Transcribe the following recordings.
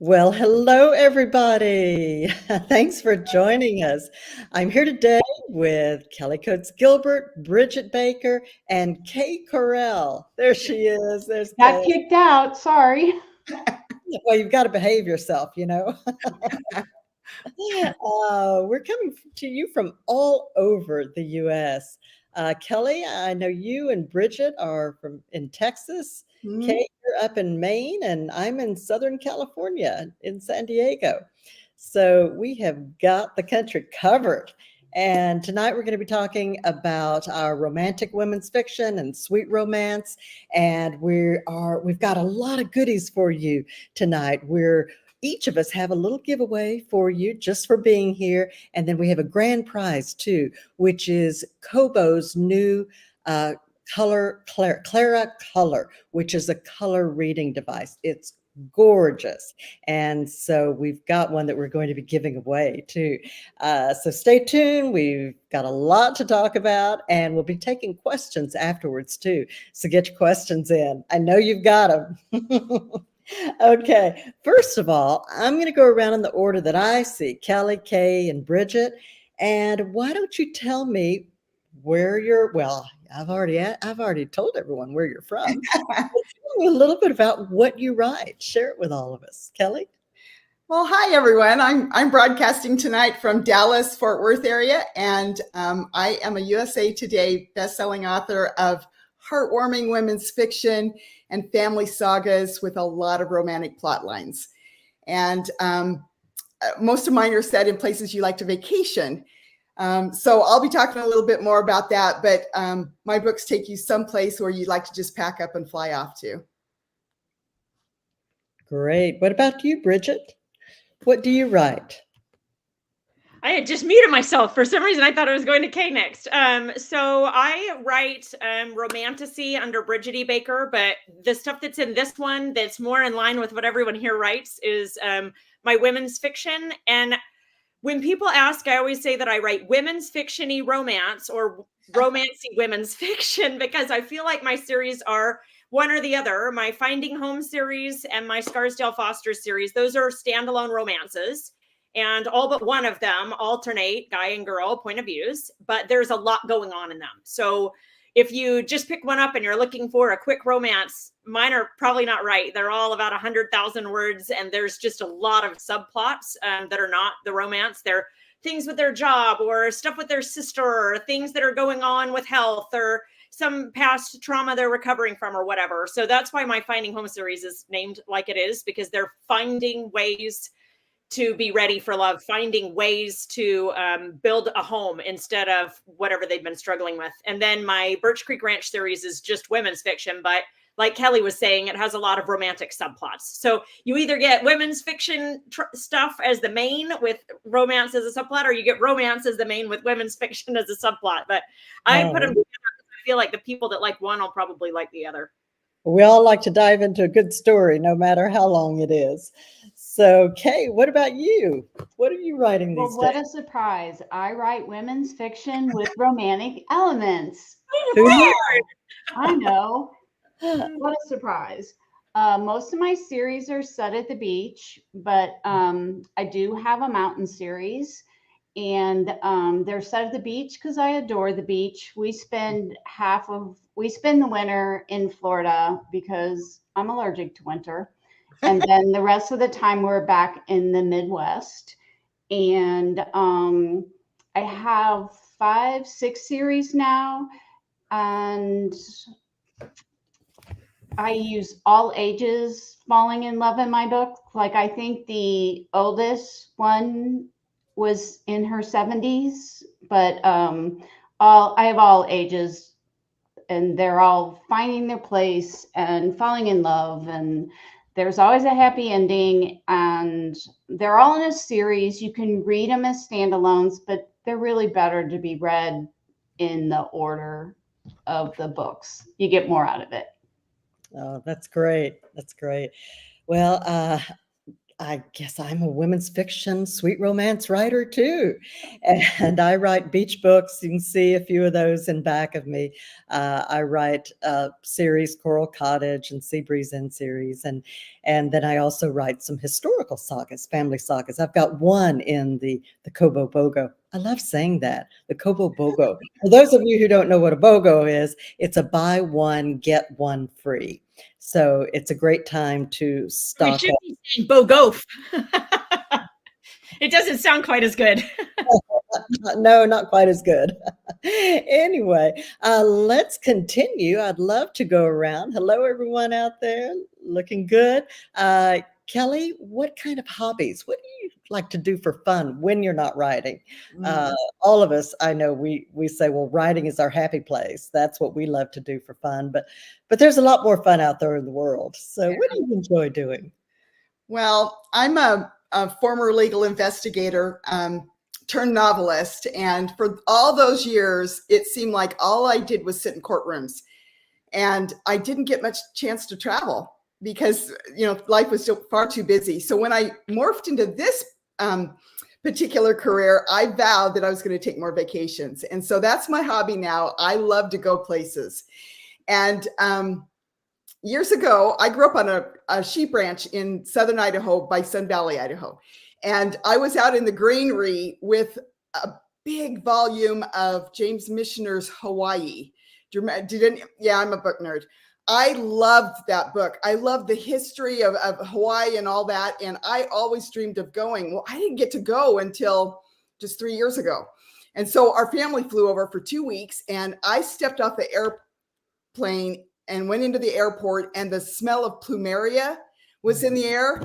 Well, hello, everybody. Thanks for joining us. I'm here today with Kelly Coates Gilbert, Bridget Baker, and Kay Correll. There she is. There's Got Kay. kicked out, sorry. Well, you've got to behave yourself, you know. We're coming to you from all over the U.S. Kelly, I know you and Bridget are from in Texas. Mhm. Kay, you're up in Maine, and I'm in Southern California in San Diego. So we have got the country covered. And tonight we're going to be talking about our romantic women's fiction and sweet romance. And we've got a lot of goodies for you tonight. We're each of us have a little giveaway for you just for being here. And then we have a grand prize too, which is Kobo's new uh, Clara Color, which is a color reading device. It's gorgeous. And so we've got one that we're going to be giving away too. So stay tuned. We've got a lot to talk about, and we'll be taking questions afterwards too. So get your questions in. I know you've got them. Okay, first of all, I'm going to go around in the order that I see Kelly, Kay, and Bridget. And why don't you tell me where you're? Well, I've already told everyone where you're from. But tell me a little bit about what you write. Share it with all of us, Kelly. Well, hi everyone. I'm broadcasting tonight from Dallas, Fort Worth area, and I am a USA Today bestselling author of heartwarming women's fiction and family sagas with a lot of romantic plot lines. And most of mine are set in places you like to vacation. So I'll be talking a little bit more about that, but my books take you someplace where you'd like to just pack up and fly off to. Great. What about you, Bridget? What do you write? I had just muted myself. For some reason, I thought I was going to Kay next. So I write romantasy under Bridget E. Baker, but the stuff that's in this one that's more in line with what everyone here writes is my women's fiction. And when people ask, I always say that I write women's fiction-y romance or romancy women's fiction because I feel like my series are one or the other. My Finding Home series and my Scarsdale Foster series, those are standalone romances. And all but one of them alternate guy and girl point of views, but there's a lot going on in them. So if you just pick one up and you're looking for a quick romance, mine are probably not right. They're all about 100,000 words, and there's just a lot of subplots that are not the romance. They're things with their job or stuff with their sister or things that are going on with health or some past trauma they're recovering from or whatever. So that's why my Finding Home series is named like it is, because they're finding ways to be ready for love, finding ways to build a home instead of whatever they've been struggling with. And then my Birch Creek Ranch series is just women's fiction, but like Kelly was saying, it has a lot of romantic subplots. So you either get women's fiction stuff as the main with romance as a subplot, or you get romance as the main with women's fiction as a subplot. But I put them together because I feel like the people that like one will probably like the other. We all like to dive into a good story, no matter how long it is. So, Kay, what about you? What are you writing Well, these what days? a surprise. I write women's fiction with romantic elements. Who knew? I know. What a surprise. Most of my series are set at the beach, but I do have a mountain series. And they're set at the beach because I adore the beach. We spend the winter in Florida because I'm allergic to winter. And then the rest of the time we're back in the Midwest. And I have 5, 6 series now. And I use all ages falling in love in my book. Like I think the oldest one was in her 70s, but I have all ages, and they're all finding their place and falling in love, and there's always a happy ending, and they're all in a series. You can read them as standalones, but they're really better to be read in the order of the books. You get more out of it. Oh, that's great. That's great. Well, I guess I'm a women's fiction, sweet romance writer too. And I write beach books. You can see a few of those in back of me. I write series, Coral Cottage and Sea Breeze Inn series. And then I also write some historical sagas, family sagas. I've got one in the Kobo Bogo. I love saying that, the Kobo Bogo. For those of you who don't know what a BOGO is, it's a buy one, get one free. So it's a great time to We stock should up. be saying Bogof. It doesn't sound quite as good. No, not quite as good. Anyway, let's continue. I'd love to go around. Hello, everyone out there. Looking good. Kelly, what kind of hobbies? What do you like to do for fun when you're not writing? All of us, I know we say, well, writing is our happy place. That's what we love to do for fun. But there's a lot more fun out there in the world. So what do you enjoy doing? Well, I'm a former legal investigator turned novelist. And for all those years, it seemed like all I did was sit in courtrooms. And I didn't get much chance to travel because, life was still far too busy. So when I morphed into this particular career, I vowed that I was going to take more vacations. And so that's my hobby now. I love to go places. And years ago, I grew up on a sheep ranch in southern Idaho by Sun Valley, Idaho. And I was out in the granary with a big volume of James Michener's Hawaii. Yeah, I'm a book nerd. I loved that book. I loved the history of Hawaii and all that. And I always dreamed of going. Well, I didn't get to go until just 3 years ago. And so our family flew over for 2 weeks, and I stepped off the airplane and went into the airport, and the smell of plumeria was in the air.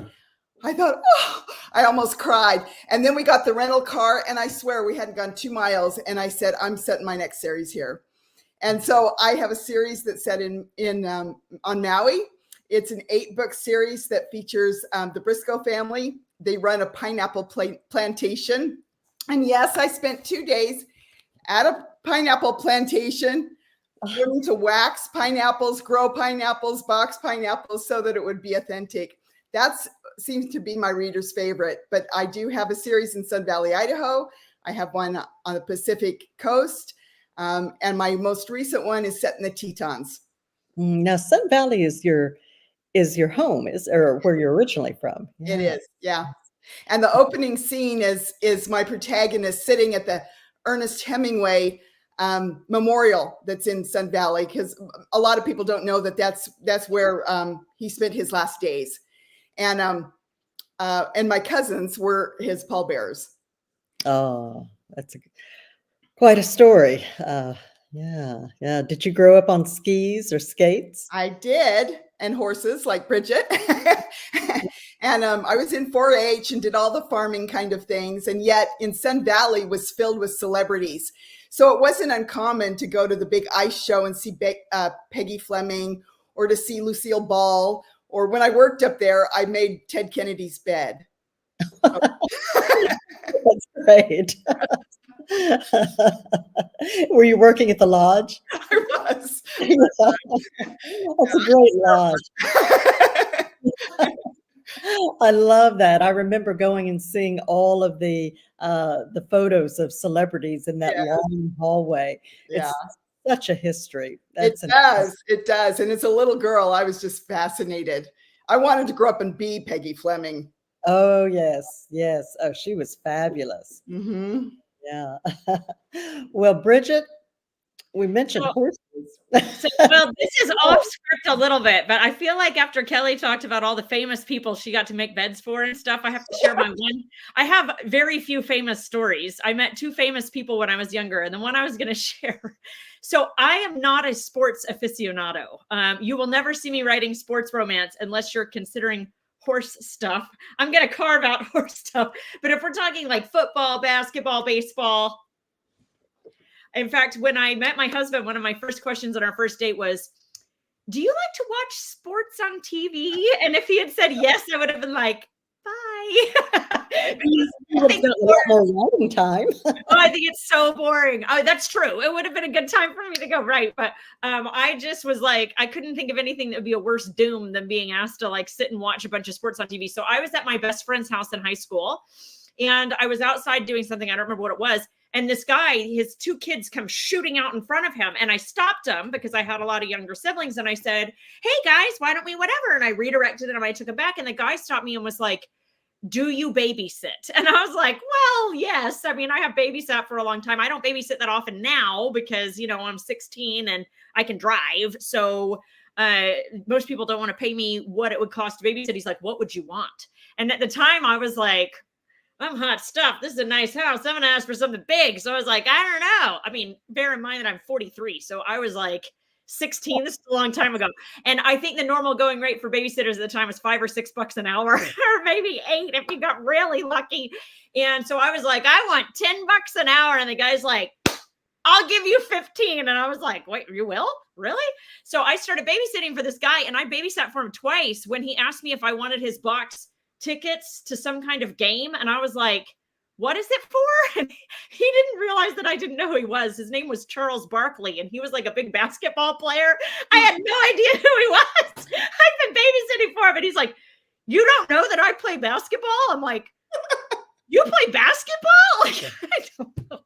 I thought, oh, I almost cried. And then we got the rental car, and I swear we hadn't gone 2 miles. And I said, I'm setting my next series here. And so I have a series that's set on Maui. It's an 8-book series that features the Briscoe family. They run a pineapple plantation. And yes, I spent 2 days at a pineapple plantation learning to wax pineapples, grow pineapples, box pineapples so that it would be authentic. That seems to be my reader's favorite. But I do have a series in Sun Valley, Idaho. I have one on the Pacific coast. And my most recent one is set in the Tetons. Now, Sun Valley is your home, or where you're originally from? It is, yeah. And the opening scene is my protagonist sitting at the Ernest Hemingway memorial that's in Sun Valley, because a lot of people don't know that's where he spent his last days. And my cousins were his pallbearers. Oh, that's quite a story. Yeah. Did you grow up on skis or skates? I did, and horses like Bridget. And I was in 4-H and did all the farming kind of things. And yet in Sun Valley was filled with celebrities. So it wasn't uncommon to go to the big ice show and see Peggy Fleming, or to see Lucille Ball. Or when I worked up there, I made Ted Kennedy's bed. That's great. Were you working at the lodge? I was. That's a great lodge. I love that. I remember going and seeing all of the photos of celebrities in that long hallway. Yeah. It's such a history. It does. And as a little girl, I was just fascinated. I wanted to grow up and be Peggy Fleming. Oh, yes. Oh, she was fabulous. Mm-hmm. Yeah. Well, Bridget, we mentioned horses. Well, this is off script a little bit, but I feel like after Kelly talked about all the famous people she got to make beds for and stuff, I have to share my one. I have very few famous stories. I met 2 famous people when I was younger, and the one I was going to share. So I am not a sports aficionado. You will never see me writing sports romance unless you're considering horse stuff. I'm going to carve out horse stuff. But if we're talking like football, basketball, baseball. In fact, when I met my husband, one of my first questions on our first date was, do you like to watch sports on TV? And if he had said yes, I would have been like, bye. You would have gotten a lot more writing time. Oh, I think it's so boring. Oh, that's true. It would have been a good time for me to go write, but I just was like, I couldn't think of anything that would be a worse doom than being asked to like sit and watch a bunch of sports on TV. So I was at my best friend's house in high school, and I was outside doing something. I don't remember what it was. And this guy, his two kids come shooting out in front of him. And I stopped him because I had a lot of younger siblings. And I said, hey guys, why don't we whatever? And I redirected it and I took it back. And the guy stopped me and was like, do you babysit? And I was like, well, yes. I mean, I have babysat for a long time. I don't babysit that often now because, you know, I'm 16 and I can drive. So most people don't want to pay me what it would cost to babysit. He's like, what would you want? And at the time I was like, I'm hot stuff. This is a nice house. I'm going to ask for something big. So I was like, I don't know. I mean, bear in mind that I'm 43. So I was like 16. This is a long time ago. And I think the normal going rate for babysitters at the time was $5 or $6 an hour, or maybe $8 if you got really lucky. And so I was like, I want $10 an hour. And the guy's like, I'll give you 15. And I was like, wait, you will? Really? So I started babysitting for this guy, and I babysat for him twice when he asked me if I wanted his box tickets to some kind of game. And I was like, what is it for? And he didn't realize that I didn't know who he was. His name was Charles Barkley, and he was like a big basketball player. I had no idea who he was. I've been babysitting for him, and he's like, you don't know that I play basketball? I'm like, you play basketball? Like, I don't know.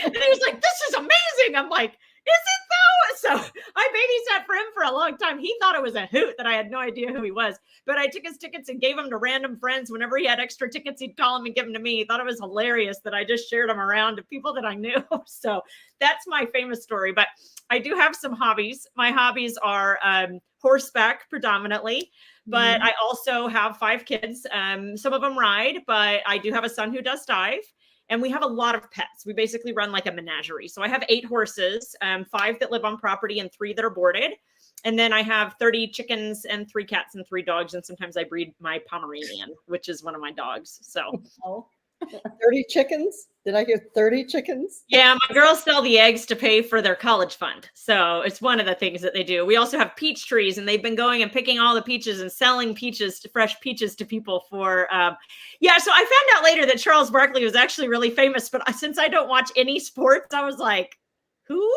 And he was like, this is amazing. I'm like, is it though? So I babysat for him for a long time. He thought it was a hoot that I had no idea who he was, but I took his tickets and gave them to random friends. Whenever he had extra tickets, he'd call them and give them to me. He thought it was hilarious that I just shared them around to people that I knew. So that's my famous story, but I do have some hobbies. My hobbies are horseback predominantly, but I also have 5 kids. Some of them ride, but I do have a son who does dive. And we have a lot of pets. We basically run like a menagerie. So I have 8 horses, 5 that live on property and 3 that are boarded. And then I have 30 chickens and 3 cats and 3 dogs. And sometimes I breed my Pomeranian, which is one of my dogs. So 30 chickens? Did I hear 30 chickens? yeah, my girls sell the eggs to pay for their college fund. So it's one of the things that they do. We also have peach trees, and they've been going and picking all the peaches and selling peaches, fresh peaches to people for, yeah. So I found out later that Charles Barkley was actually really famous, but since I don't watch any sports, I was like, who?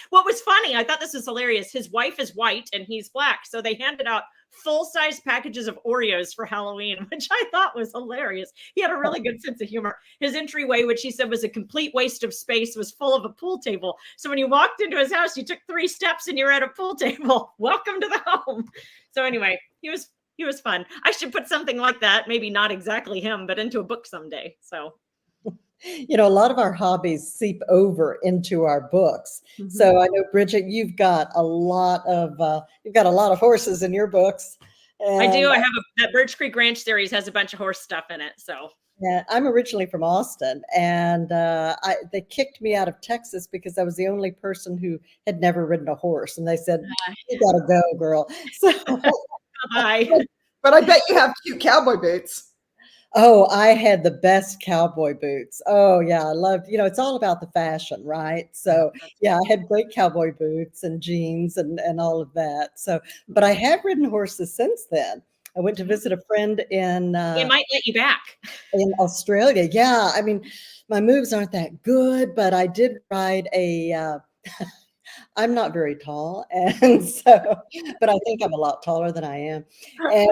What was funny, I thought this was hilarious. His wife is white and he's black. So they handed out full-size packages of Oreos for Halloween, which I thought was hilarious. He had a really good sense of humor. His entryway, which he said was a complete waste of space, was full of a pool table. So when you walked into his house, you took 3 steps and you're at a pool table. Welcome to the home. So anyway, he was fun. I should put something like that, maybe not exactly him, but into a book someday. So you know, a lot of our hobbies seep over into our books. Mm-hmm. So I know, Bridget, you've got a lot of horses in your books. I do. I have that Birch Creek Ranch series has a bunch of horse stuff in it. So yeah, I'm originally from Austin, and they kicked me out of Texas because I was the only person who had never ridden a horse, and they said, "You gotta go, girl." So, bye. But I bet you have cute cowboy boots. oh, I had the best cowboy boots. Oh yeah, I loved, you know, it's all about the fashion, right? So yeah, I had great cowboy boots and jeans and all of that. So, but I have ridden horses since then. I went to visit a friend in They might let you back. in Australia. Yeah, I mean, my moves aren't that good, but I did ride a I'm not very tall, and so, but I think I'm a lot taller than I am, and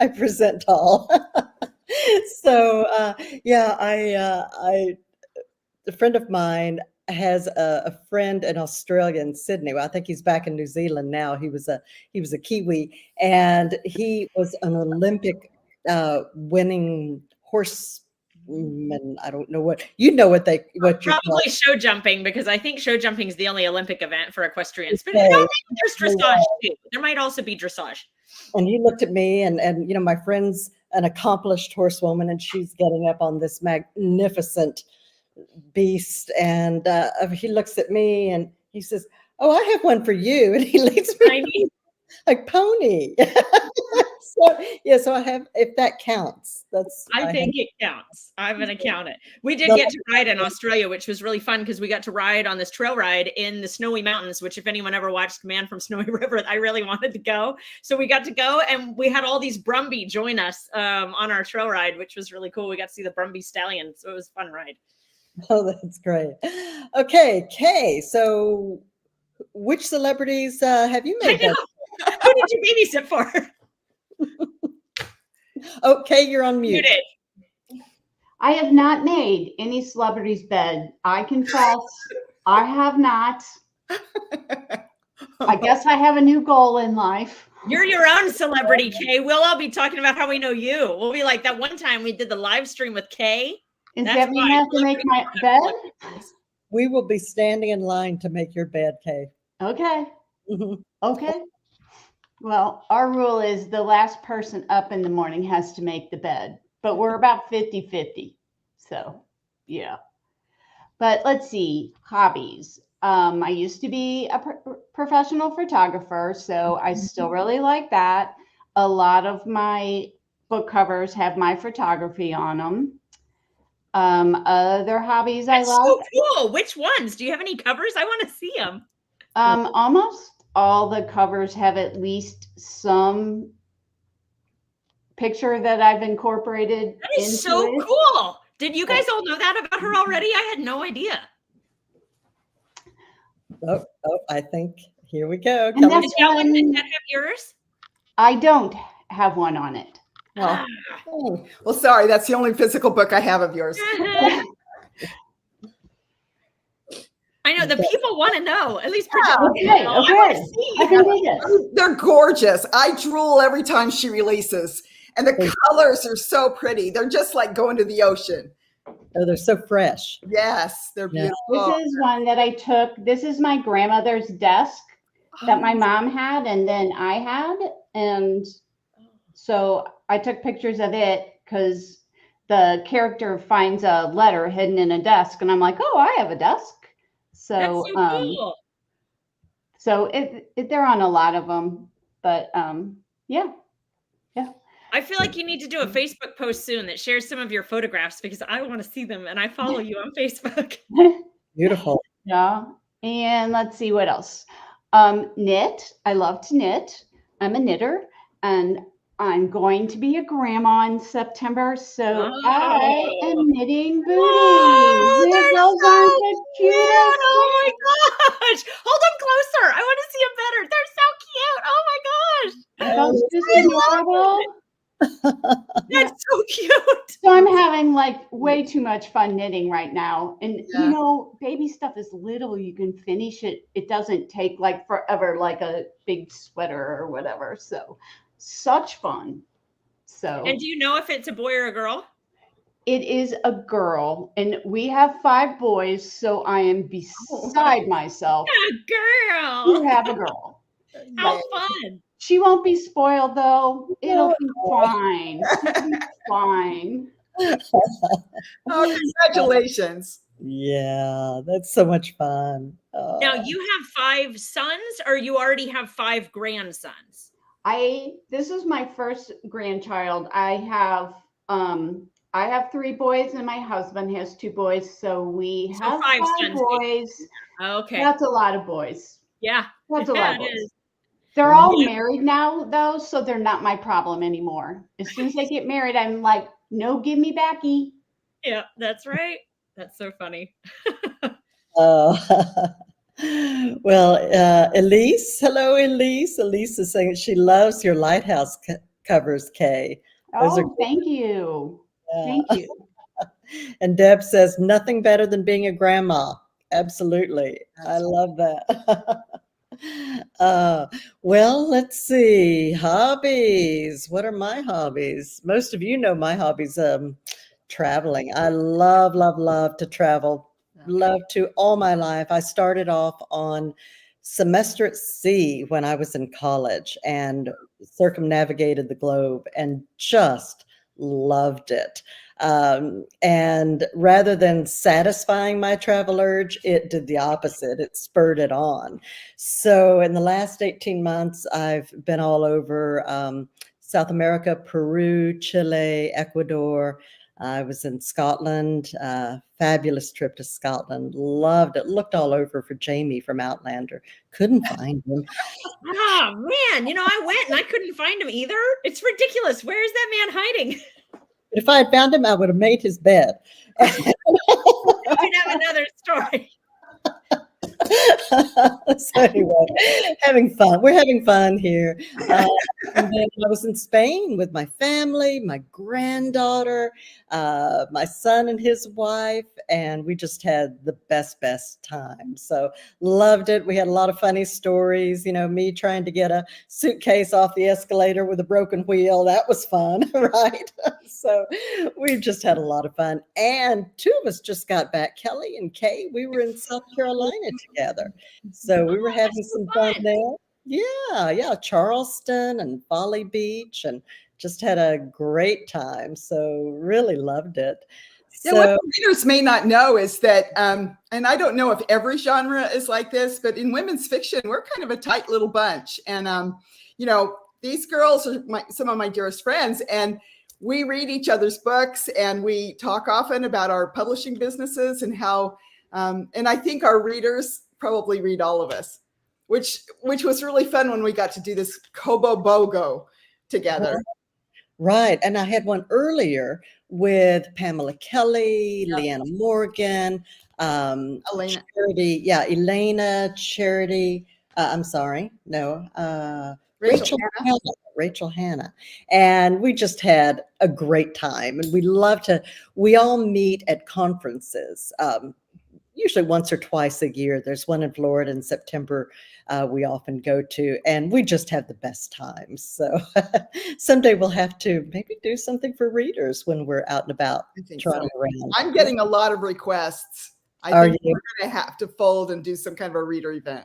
I present tall. So yeah, a friend of mine has a friend in Australia, in Sydney. Well, I think he's back in New Zealand now. He was a Kiwi, and he was an Olympic winning horseman. I don't know what you know what you're Probably show jumping, because I think show jumping is the only Olympic event for equestrians. But Okay. no, maybe there's dressage too. There might also be dressage. And he looked at me, and you know, my friend's an accomplished horsewoman, and she's getting up on this magnificent beast, and he looks at me and he says, "Oh, I have one for you," and he leads me Tiny. a pony. So I have, if that counts, I think it counts. I'm going to count it. We did get to ride in Australia, which was really fun because we got to ride on this trail ride in the Snowy Mountains, which if anyone ever watched Man from Snowy River, I really wanted to go. So we got to go and we had all these Brumby join us on our trail ride, which was really cool. We got to see the Brumby stallion. So it was a fun ride. Oh, that's great. Okay, Kay, so which celebrities have you made? I know. Who did you babysit for? Okay, you're on mute. You did. I have not made any celebrity's bed. I confess, I have not. I guess I have a new goal in life. You're your own celebrity, Kay. We'll all be talking about how we know you. We'll be like that one time we did the live stream with Kay. Does that mean I have to make my bed? We will be standing in line to make your bed, Kay. Okay. Okay. Well, our rule is the last person up in the morning has to make the bed, but we're about 50-50. So, yeah. But let's see, hobbies. I used to be a professional photographer, so I still really like that. A lot of my book covers have my photography on them. Other hobbies That's I like. so cool. Which ones? Do you have any covers? I want to see them. Almost all the covers have at least some picture that I've incorporated. That is so cool. Did you guys all know that about her already? I had no idea. Oh, I think here we go. And that's Did that one have yours? I don't have one on it. Well, sorry, that's the only physical book I have of yours. I know the people want to know. At least Okay. I can do this. They're gorgeous. I drool every time she releases, and the colors are so pretty. They're just like going to the ocean. Oh, they're so fresh. Yes, they're beautiful. This is one that I took. This is my grandmother's desk that my mom had, and then I had, and so I took pictures of it because the character finds a letter hidden in a desk, and I'm like, oh, I have a desk. So, cool. So they're on a lot of them, but yeah. I feel like you need to do a Facebook post soon that shares some of your photographs because I want to see them and I follow you on Facebook. Beautiful. Yeah. And let's see what else. Knit. I love to knit. I'm a knitter, and I'm going to be a grandma in September, so I am knitting booties. Those aren't the cutest. Oh my gosh! Hold them closer. I want to see them better. They're so cute. Oh my gosh! Those just adorable. That's so cute. So I'm having like way too much fun knitting right now, and you know, baby stuff is little. You can finish it. It doesn't take like forever, like a big sweater or whatever. So. Such fun. So, and do you know if it's a boy or a girl? It is a girl, and we have 5 boys, so I am beside myself. A girl. You have a girl. How fun. She won't be spoiled though. It'll be fine. It'll be fine. Oh, congratulations. Yeah, that's so much fun. Now you have 5 sons, or you already have 5 grandsons? This is my first grandchild. I have 3 boys, and my husband has 2 boys, so we have 5 boys. Okay, that's a lot of boys. Yeah, that's a lot of boys. They're all married now, though, so they're not my problem anymore. As soon as they get married, I'm like, no, give me backy. Yeah, that's right. That's so funny. Well, Elise, hello, Elise. Elise is saying she loves your lighthouse covers, Kay. Thank you. Thank you. And Deb says, nothing better than being a grandma. Absolutely. I love that. Well, let's see. Hobbies. What are my hobbies? Most of you know my hobbies. Traveling. I love, love, love to travel. Love to all my life. I started off on semester at sea when I was in college and circumnavigated the globe and just loved it. And rather than satisfying my travel urge, it did the opposite. It spurred it on. So in the last 18 months, I've been all over South America, Peru, Chile, Ecuador. I was in Scotland, fabulous trip to Scotland. Loved it. Looked all over for Jamie from Outlander. Couldn't find him. Oh man, I went and I couldn't find him either. It's ridiculous. Where is that man hiding? If I had found him, I would have made his bed. We'd have another story. So anyway, having fun. We're having fun here. And then I was in Spain with my family, my granddaughter, my son and his wife, and we just had the best time. So loved it. We had a lot of funny stories. Me trying to get a suitcase off the escalator with a broken wheel. That was fun, right? So we just had a lot of fun. And two of us just got back, Kelly and Kay. We were in South Carolina together. So we were having some fun there. Yeah, Charleston and Folly Beach, and just had a great time. So really loved it. Yeah, what the readers may not know is that, and I don't know if every genre is like this, but in women's fiction, we're kind of a tight little bunch. And, these girls are some of my dearest friends, and we read each other's books, and we talk often about our publishing businesses and how, and I think our readers probably read all of us, which was really fun when we got to do this Kobo BOGO together. Right. And I had one earlier with Pamela Kelly, Leanna Morgan, Elena. Charity. Yeah, Elena, Charity. I'm sorry. No. Rachel Hanna. And we just had a great time. And we all meet at conferences. Usually once or twice a year. There's one in Florida in September we often go to, and we just have the best times. So someday we'll have to maybe do something for readers when we're out and about trotting around. I'm getting a lot of requests. I think we're going to have to fold and do some kind of a reader event.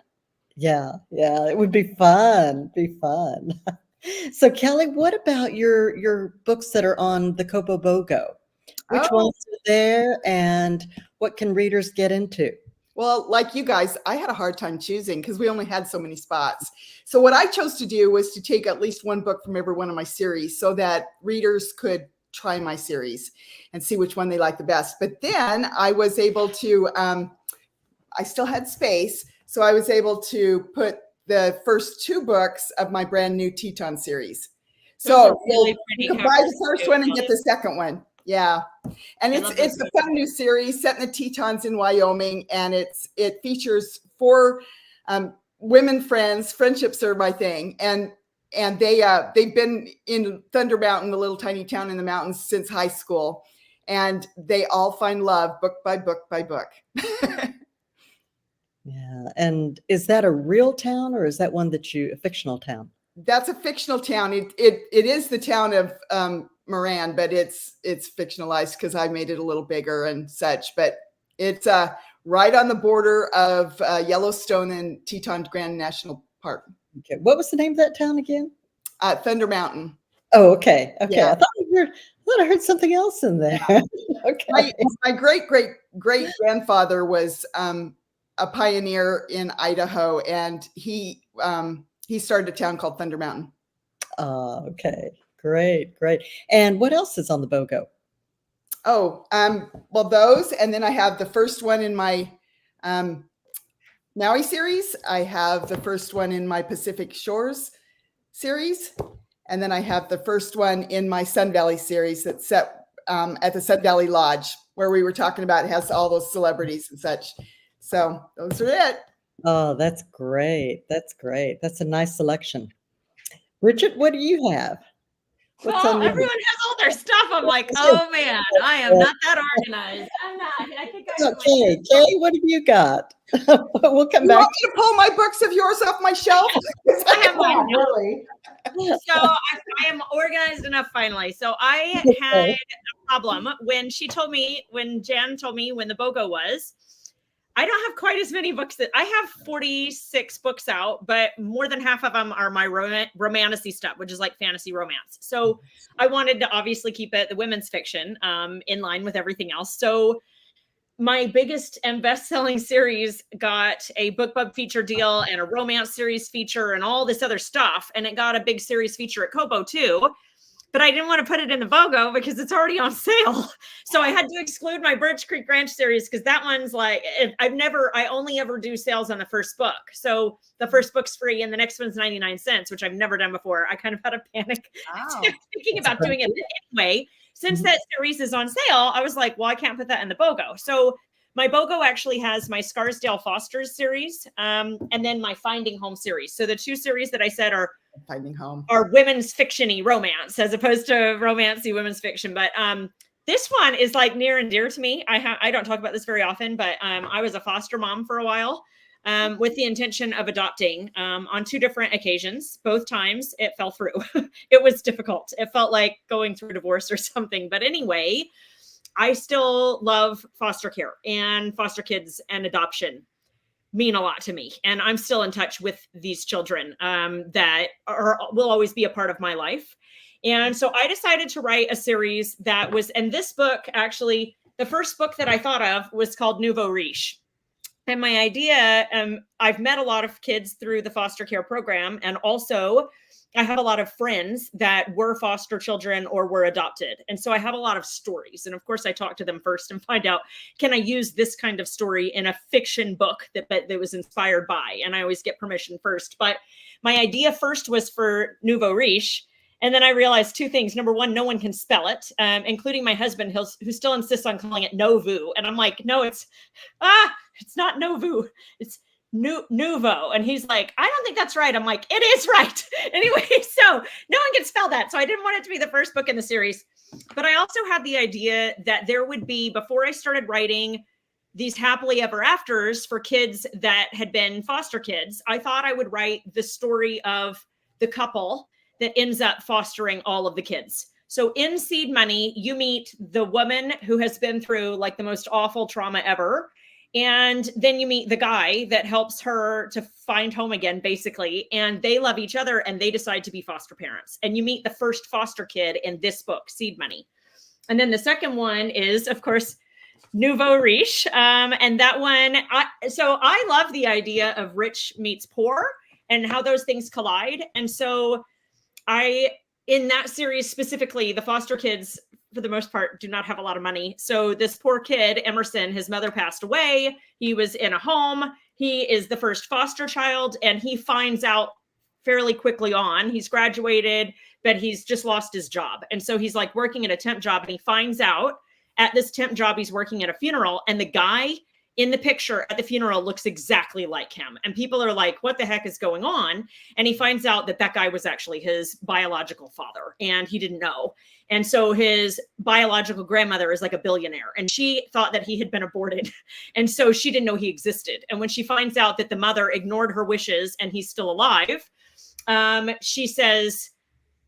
Yeah, it would be fun. So Kelly, what about your books that are on the Kobo BOGO? Which ones are there, and what can readers get into? Well, like you guys, I had a hard time choosing because we only had so many spots. So what I chose to do was to take at least one book from every one of my series so that readers could try my series and see which one they like the best. But then I was able to, I still had space, so I was able to put the first two books of my brand new Teton series. So you can buy the first one and get the second one. Yeah. And it's a fun new series set in the Tetons in Wyoming. And it features 4 women friends. Friendships are my thing. And they've been in Thunder Mountain, the little tiny town in the mountains, since high school. And they all find love book by book by book. Yeah. And is that a real town, or is that one a fictional town? That's a fictional town. It is the town of Moran, but it's fictionalized because I made it a little bigger and such. But it's right on the border of Yellowstone and Teton Grand National Park. Okay. What was the name of that town again? Thunder Mountain. Oh, okay. Yeah. I thought I heard something else in there. Yeah. Okay. My great grandfather was a pioneer in Idaho, and he started a town called Thunder Mountain. Okay. Great. And what else is on the BOGO? Well, those, and then I have the first one in my Maui series. I have the first one in my Pacific Shores series. And then I have the first one in my Sun Valley series that's set at the Sun Valley Lodge, where we were talking about. It has all those celebrities and such. So those are it. Oh, that's great. That's a nice selection. Bridget, what do you have? Well, everyone has all their stuff. I'm like, oh man, I am not that organized. I'm not. I think okay, Kay, what have you got? We'll come back. You want me to pull my books of yours off my shelf? I have mine really. So I am organized enough finally. So I had a problem when Jan told me when the BOGO was. I don't have quite as many books I have 46 books out, but more than half of them are my romantasy stuff, which is like fantasy romance. So I wanted to obviously keep it the women's fiction in line with everything else. So my biggest and best-selling series got a BookBub feature deal and a romance series feature and all this other stuff. And it got a big series feature at Kobo too. But I didn't want to put it in the BOGO because it's already on sale. So I had to exclude my Birch Creek Ranch series because that one's like, I only ever do sales on the first book. So the first book's free and the next one's 99 cents, which I've never done before. I kind of had a panic thinking about doing it anyway. Since that series is on sale, I was like, well, I can't put that in the BOGO. So my BOGO actually has my Scarsdale Fosters series and then my Finding Home series. So the two series that I said are Finding Home are women's fiction-y romance as opposed to romancy women's fiction. But this one is like near and dear to me. I don't talk about this very often, but I was a foster mom for a while with the intention of adopting on 2 different occasions. Both times it fell through. It was difficult. It felt like going through a divorce or something. But anyway, I still love foster care and foster kids and adoption mean a lot to me. And I'm still in touch with these children that will always be a part of my life. And so I decided to write a series that was, and this book, actually, the first book that I thought of was called Nouveau Riche. And my idea, I've met a lot of kids through the foster care program. And also I have a lot of friends that were foster children or were adopted. And so I have a lot of stories. And of course, I talk to them first and find out, can I use this kind of story in a fiction book that was inspired by? And I always get permission first. But my idea first was for Nouveau Riche. And then I realized 2 things. Number one, no one can spell it, including my husband, who still insists on calling it Novu. And I'm like, no, it's not Novu. It's Nouveau. And he's like, I don't think that's right. I'm like, it is right. Anyway, so no one can spell that. So I didn't want it to be the first book in the series. But I also had the idea that there would be, before I started writing these happily ever afters for kids that had been foster kids, I thought I would write the story of the couple that ends up fostering all of the kids. So in Seed Money, you meet the woman who has been through like the most awful trauma ever. And then you meet the guy that helps her to find home again, basically. And they love each other and they decide to be foster parents. And you meet the first foster kid in this book, Seed Money. And then the second one is, of course, Nouveau Riche. And that one, so I love the idea of rich meets poor and how those things collide. And so in that series specifically, the foster kids, for the most part, do not have a lot of money. So this poor kid, Emerson, his mother passed away. He was in a home. He is the first foster child, and he finds out fairly quickly on. He's graduated, but he's just lost his job. And so he's like working at a temp job, and he finds out at this temp job, he's working at a funeral, and the guy in the picture at the funeral looks exactly like him. And people are like, what the heck is going on? And he finds out that that guy was actually his biological father, and he didn't know. And so his biological grandmother is like a billionaire, and she thought that he had been aborted. And so she didn't know he existed. And when she finds out that the mother ignored her wishes and he's still alive, she says,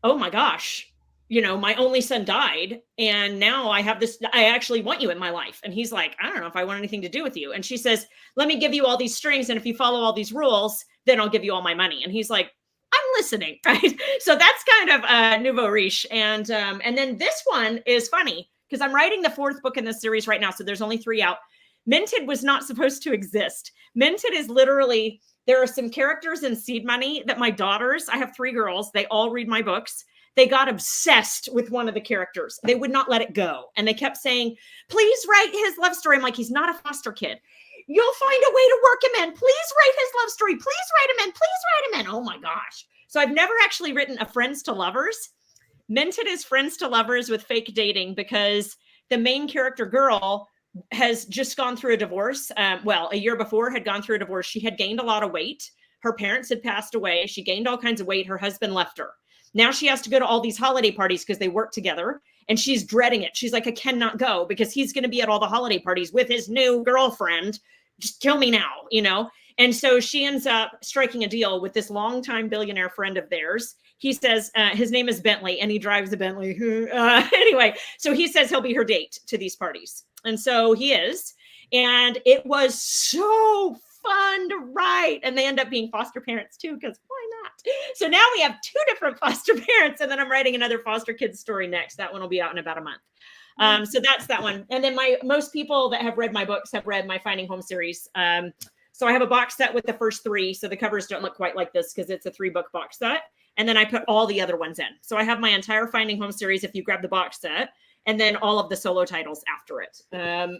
oh my gosh, you know, my only son died, and now I have this, I actually want you in my life. And he's like, I don't know if I want anything to do with you. And she says, let me give you all these strings, and if you follow all these rules, then I'll give you all my money. And he's like, I'm listening, right? So that's kind of Nouveau Riche. And then this one is funny because I'm writing the 4th book in this series right now. So there's only 3 out. Minted was not supposed to exist. Minted is literally, there are some characters in Seed Money that my daughters, I have 3 girls, they all read my books. They got obsessed with one of the characters. They would not let it go. And they kept saying, please write his love story. I'm like, he's not a foster kid. You'll find a way to work him in. Please write his love story. Please write him in. Please write him in. Oh my gosh. So I've never actually written a friends to lovers. Minted is friends to lovers with fake dating because the main character girl has just gone through a divorce. Well, a year before had gone through a divorce. She had gained a lot of weight. Her parents had passed away. She gained all kinds of weight. Her husband left her. Now she has to go to all these holiday parties because they work together, and she's dreading it. She's like, I cannot go because he's going to be at all the holiday parties with his new girlfriend. Just kill me now, you know? And so she ends up striking a deal with this longtime billionaire friend of theirs. He says, his name is Bentley, and he drives a Bentley. Anyway, so he says he'll be her date to these parties. And so he is. And it was so fun to write. And they end up being foster parents too, because why not? So now we have 2 different foster parents, and then I'm writing another foster kids story next. That one will be out in about a month. So that's that one. And then most people that have read my books have read my Finding Home series. So I have a box set with the first 3. So the covers don't look quite like this because it's a 3-book box set. And then I put all the other ones in. So I have my entire Finding Home series if you grab the box set. And then all of the solo titles after it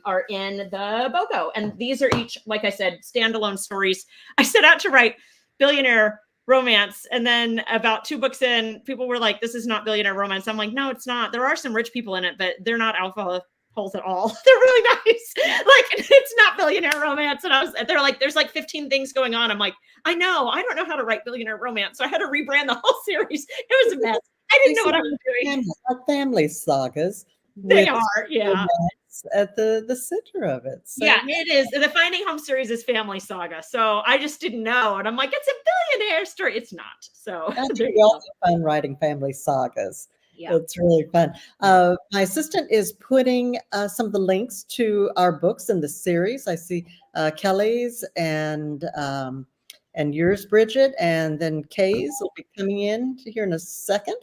are in the BOGO. And these are each, like I said, standalone stories. I set out to write billionaire romance. And then about 2 books in, people were like, this is not billionaire romance. I'm like, no, it's not. There are some rich people in it, but they're not alpha holes at all. They're really nice. Like, it's not billionaire romance. And they're like, there's like 15 things going on. I'm like, I know. I don't know how to write billionaire romance. So I had to rebrand the whole series. It was a mess. I didn't know what I was doing. Family sagas. They are, yeah. At the center of it. So, yeah, it is. The Finding Home series is family saga. So I just didn't know. And I'm like, it's a billionaire story. It's not. So it's also fun writing family sagas. Yeah. It's really fun. My assistant is putting some of the links to our books in the series. I see Kelly's and yours, Bridget, and then Kay's will be coming in here in a second.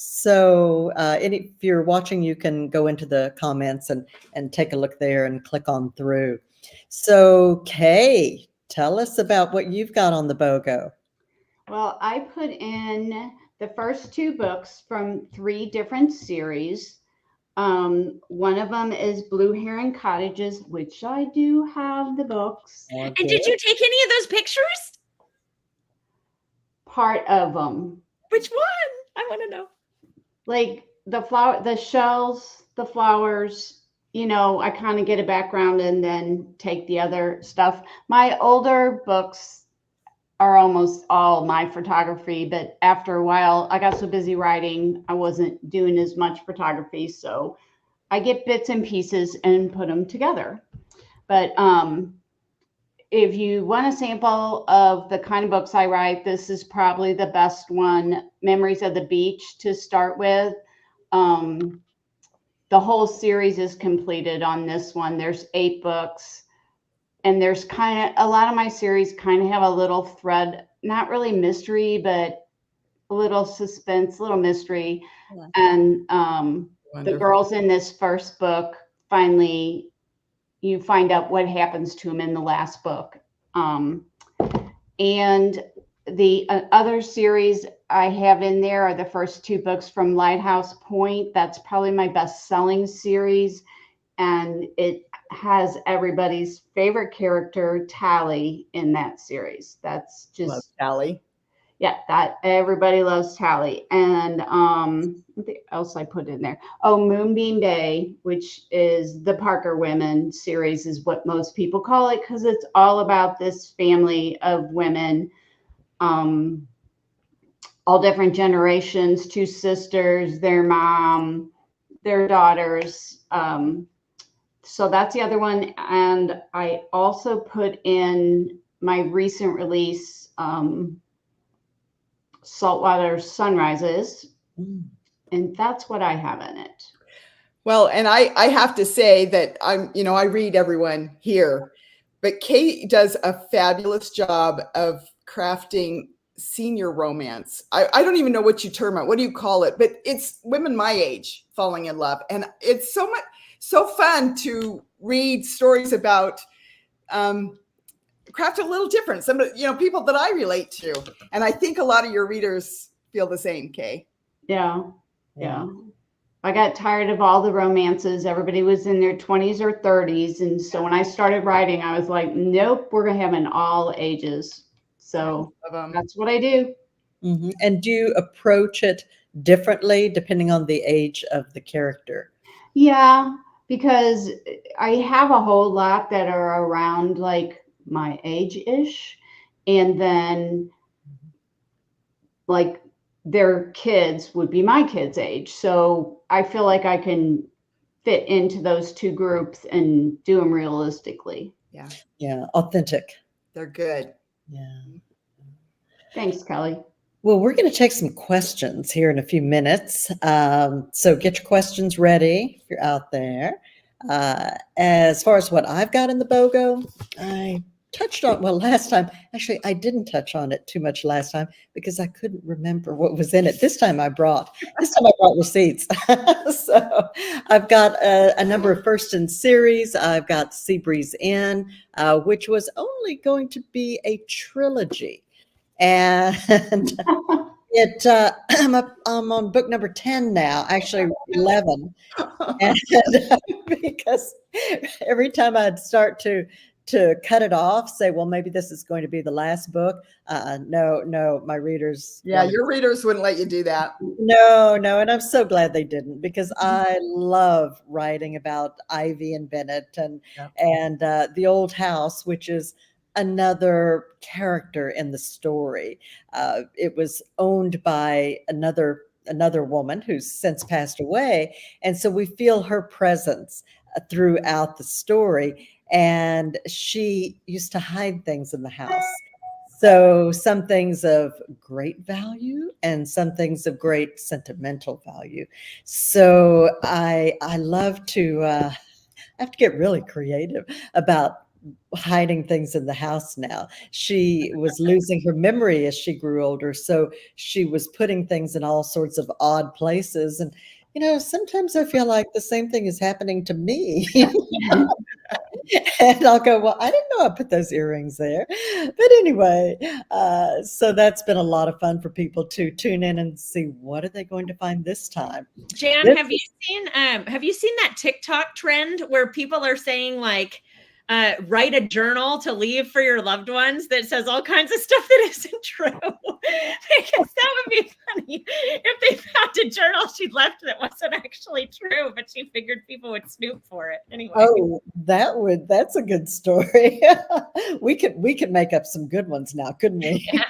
So if you're watching, you can go into the comments and take a look there and click on through. So Kay, tell us about what you've got on the BOGO. Well, I put in the first 2 books from 3 different series. One of them is Blue Heron Cottages, which I do have the books. And did you take any of those pictures? Part of them. Which one? I want to know. Like the shells, the flowers, I kind of get a background and then take the other stuff. My older books are almost all my photography, but after a while I got so busy writing, I wasn't doing as much photography. So I get bits and pieces and put them together. But if you want a sample of the kind of books I write, this is probably the best one, Memories of the Beach, to start with. The whole series is completed on this one. There's 8 books. And there's a lot of my series kind of have a little thread, not really mystery, but a little suspense, a little mystery. Yeah. And the girls in this first book, finally, you find out what happens to them in the last book. And the other series I have in there are the first 2 books from Lighthouse Point. That's probably my best-selling series. And it has everybody's favorite character, Tally, in that series. That's just love Tally. Yeah, that everybody loves Tally. And what else I put in there? Oh, Moonbeam Bay, which is the Parker Women series, is what most people call it, because it's all about this family of women, all different generations, 2 sisters, their mom, their daughters. So that's the other one. And I also put in my recent release, Saltwater Sunrises. And that's what I have in it. Well, and I have to say that I read everyone here, but Kate does a fabulous job of crafting senior romance. I don't even know what you term it. What do you call it? But it's women my age falling in love. And it's so fun to read stories about craft a little different. Some people that I relate to. And I think a lot of your readers feel the same, Kay. Yeah. I got tired of all the romances. Everybody was in their 20s or 30s. And so when I started writing, I was like, nope, we're going to have an all ages. So that's what I do. Mm-hmm. And do you approach it differently depending on the age of the character? Yeah, because I have a whole lot that are around like my age-ish. And then like their kids would be my kids' age. So I feel like I can fit into those 2 groups and do them realistically. Yeah, authentic. They're good. Yeah. Thanks, Kelly. Well, we're going to take some questions here in a few minutes. So get your questions ready if you're out there. As far as what I've got in the BOGO, I touched on, well, last time, actually, I didn't touch on it too much last time because I couldn't remember what was in it. This time I brought receipts. So I've got a number of first in series. I've got Seabreeze Inn, which was only going to be a trilogy. And I'm on book number 10 now, actually 11. And because every time I'd start to cut it off, say, well, maybe this is going to be the last book. No, my readers. Yeah, your readers wouldn't let you do that. No. And I'm so glad they didn't, because I love writing about Ivy and Bennett and the old house, which is another character in the story. It was owned by another woman who's since passed away. And so we feel her presence throughout the story. And she used to hide things in the house. So some things of great value and some things of great sentimental value. So I love to, I have to get really creative about hiding things in the house now. She was losing her memory as she grew older. So she was putting things in all sorts of odd places. And, sometimes I feel like the same thing is happening to me. And I'll go, well, I didn't know I put those earrings there. But anyway, so that's been a lot of fun for people to tune in and see what are they going to find this time. Jan, have you seen that TikTok trend where people are saying like, write a journal to leave for your loved ones that says all kinds of stuff that isn't true? Because that would be funny if they found a journal she left that wasn't actually true, but she figured people would snoop for it anyway. Oh, that's a good story. We could make up some good ones now, couldn't we? Yeah.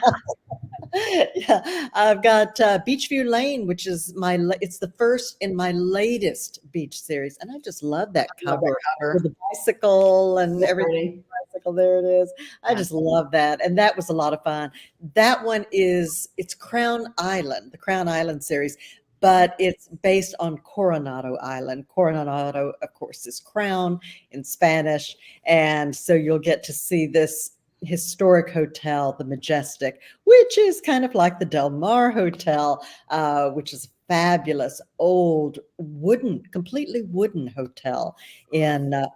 Yeah, I've got Beachview Lane, which is it's the first in my latest beach series, and I just love that cover with the bicycle and everything. Bicycle, there it is. I just love that, and that was a lot of fun. That one it's Crown Island, the Crown Island series, but it's based on Coronado Island. Coronado, of course, is crown in Spanish, and so you'll get to see this historic hotel, the Majestic, which is kind of like the Del Mar Hotel, which is a fabulous old completely wooden hotel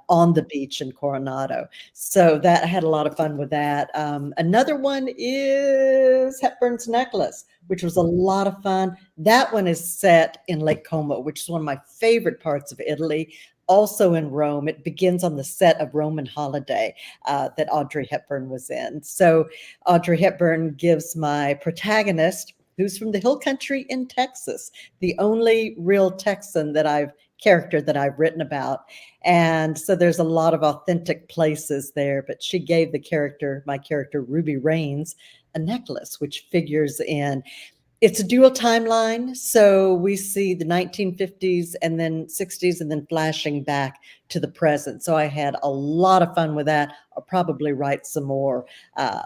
on the beach in Coronado. So that I had a lot of fun with that. Another one is Hepburn's Necklace, which was a lot of fun. That one is set in Lake Como, which is one of my favorite parts of Italy. Also in Rome. It begins on the set of Roman Holiday that Audrey Hepburn was in. So Audrey Hepburn gives my protagonist, who's from the hill country in Texas, the only real Texan character that I've written about. And so there's a lot of authentic places there, but she gave my character Ruby Raines, a necklace, which figures in. It's a dual timeline, so we see the 1950s and then 60s and then flashing back to the present. So I had a lot of fun with that. I'll probably write some more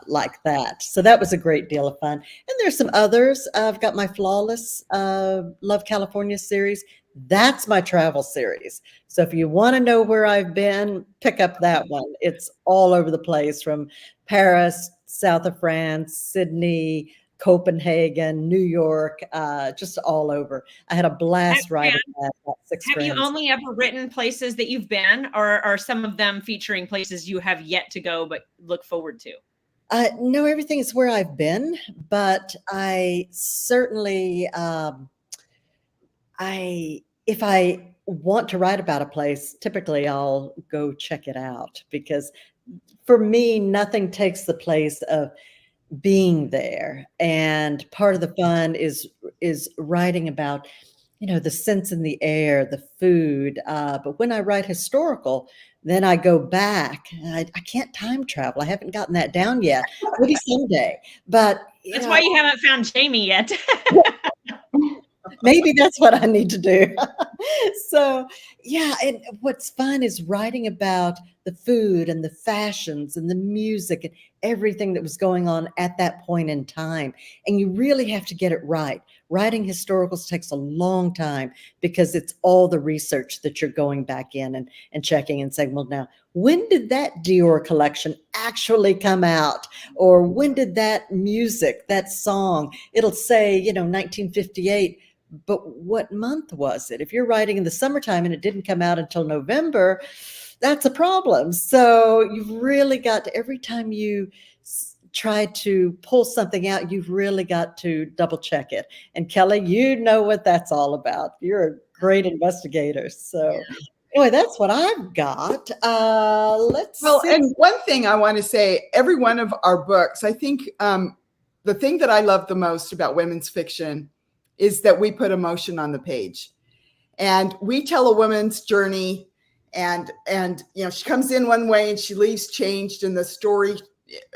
like that. So that was a great deal of fun. And there's some others. I've got my Flawless Love California series. That's my travel series. So if you want to know where I've been, pick up that one. It's all over the place, from Paris, south of France, Sydney, Copenhagen, New York, just all over. I had a blast writing that. Have you only ever written places that you've been, or are some of them featuring places you have yet to go but look forward to? No, everything is where I've been, but I certainly, if I want to write about a place, typically I'll go check it out, because for me, nothing takes the place of being there. And part of the fun is writing about, the scents in the air, the food. But when I write historical, then I go back. I can't time travel. I haven't gotten that down yet. Maybe someday. But that's why you haven't found Jamie yet. Maybe that's what I need to do. So, yeah, and what's fun is writing about the food and the fashions and the music and everything that was going on at that point in time. And you really have to get it right. Writing historicals takes a long time because it's all the research that you're going back in and checking and saying, well, now, when did that Dior collection actually come out? Or when did that music, that song, it'll say, 1958, but what month was it? If you're writing in the summertime and it didn't come out until November, that's a problem. So you've really got to, every time you try to pull something out, you've really got to double check it. And Kelly, you know what that's all about. You're a great investigator. So anyway, that's what I've got. Let's see. And one thing I want to say, every one of our books, I think the thing that I love the most about women's fiction is that we put emotion on the page, and we tell a woman's journey, and she comes in one way and she leaves changed, and the story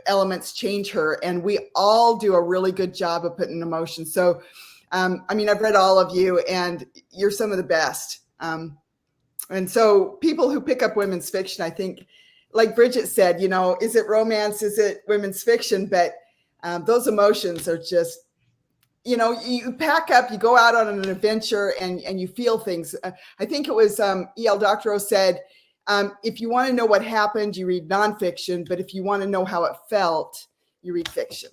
elements change her, and we all do a really good job of putting emotion. So I've read all of you, and you're some of the best. And so people who pick up women's fiction, I think, like Bridget said, is it romance? Is it women's fiction? But those emotions are just, you pack up, you go out on an adventure, and you feel things. I think it was E.L. Doctorow said, if you want to know what happened, you read nonfiction. But if you want to know how it felt, you read fiction.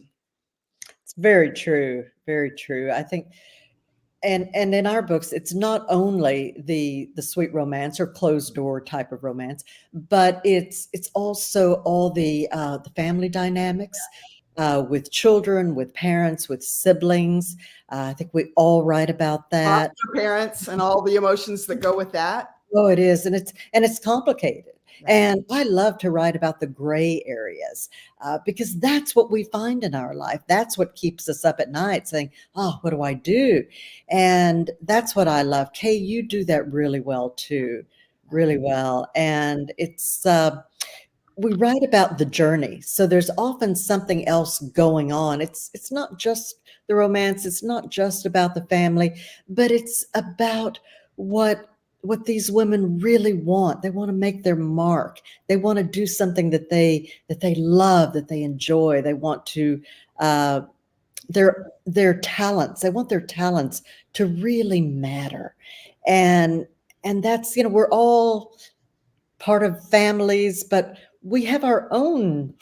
It's very true. Very true. I think, and in our books, it's not only the sweet romance or closed door type of romance, but it's also all the family dynamics. With children, with parents, with siblings. I think we all write about that. Foster parents and all the emotions that go with that. Oh, it is. And it's complicated. Right. And I love to write about the gray areas because that's what we find in our life. That's what keeps us up at night saying, oh, what do I do? And that's what I love. Kay, you do that really well too, really well. And it's, we write about the journey. So there's often something else going on. It's not just the romance. It's not just about the family, but it's about what these women really want. They want to make their mark. They want to do something that they love, that they enjoy. They want to, their talents. They want their talents to really matter. And that's, we're all part of families, but we have our own,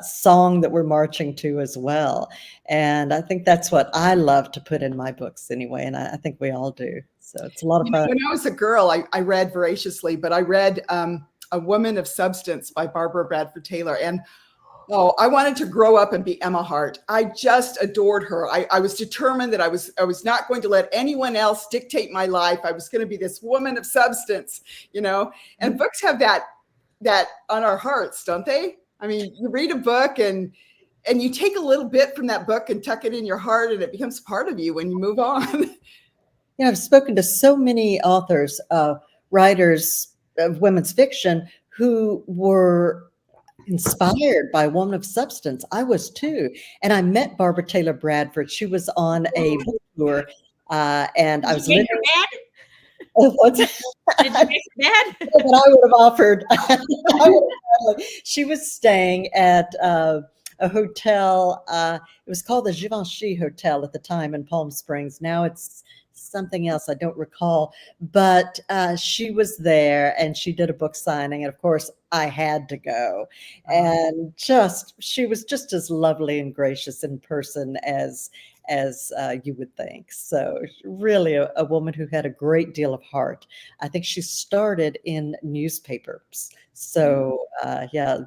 song that we're marching to as well. And I think that's what I love to put in my books anyway. And I think we all do. So it's a lot of fun. When I was a girl, I read voraciously, but I read A Woman of Substance by Barbara Bradford Taylor. And I wanted to grow up and be Emma Hart. I just adored her. I was determined that I was not going to let anyone else dictate my life. I was going to be this woman of substance, and books have that on our hearts, don't they? I mean, you read a book and you take a little bit from that book and tuck it in your heart, and it becomes part of you when you move on. I've spoken to so many authors, writers of women's fiction who were inspired by Woman of Substance. I was too. And I met Barbara Taylor Bradford. She was on a book tour, and I was living. Did you make her mad? But I would have offered. She was staying at a hotel. It was called the Givenchy Hotel at the time in Palm Springs. Now it's something else. I don't recall. But she was there and she did a book signing. And of course, I had to go. And she was just as lovely and gracious in person as you would think. So really a woman who had a great deal of heart. I think she started in newspapers. So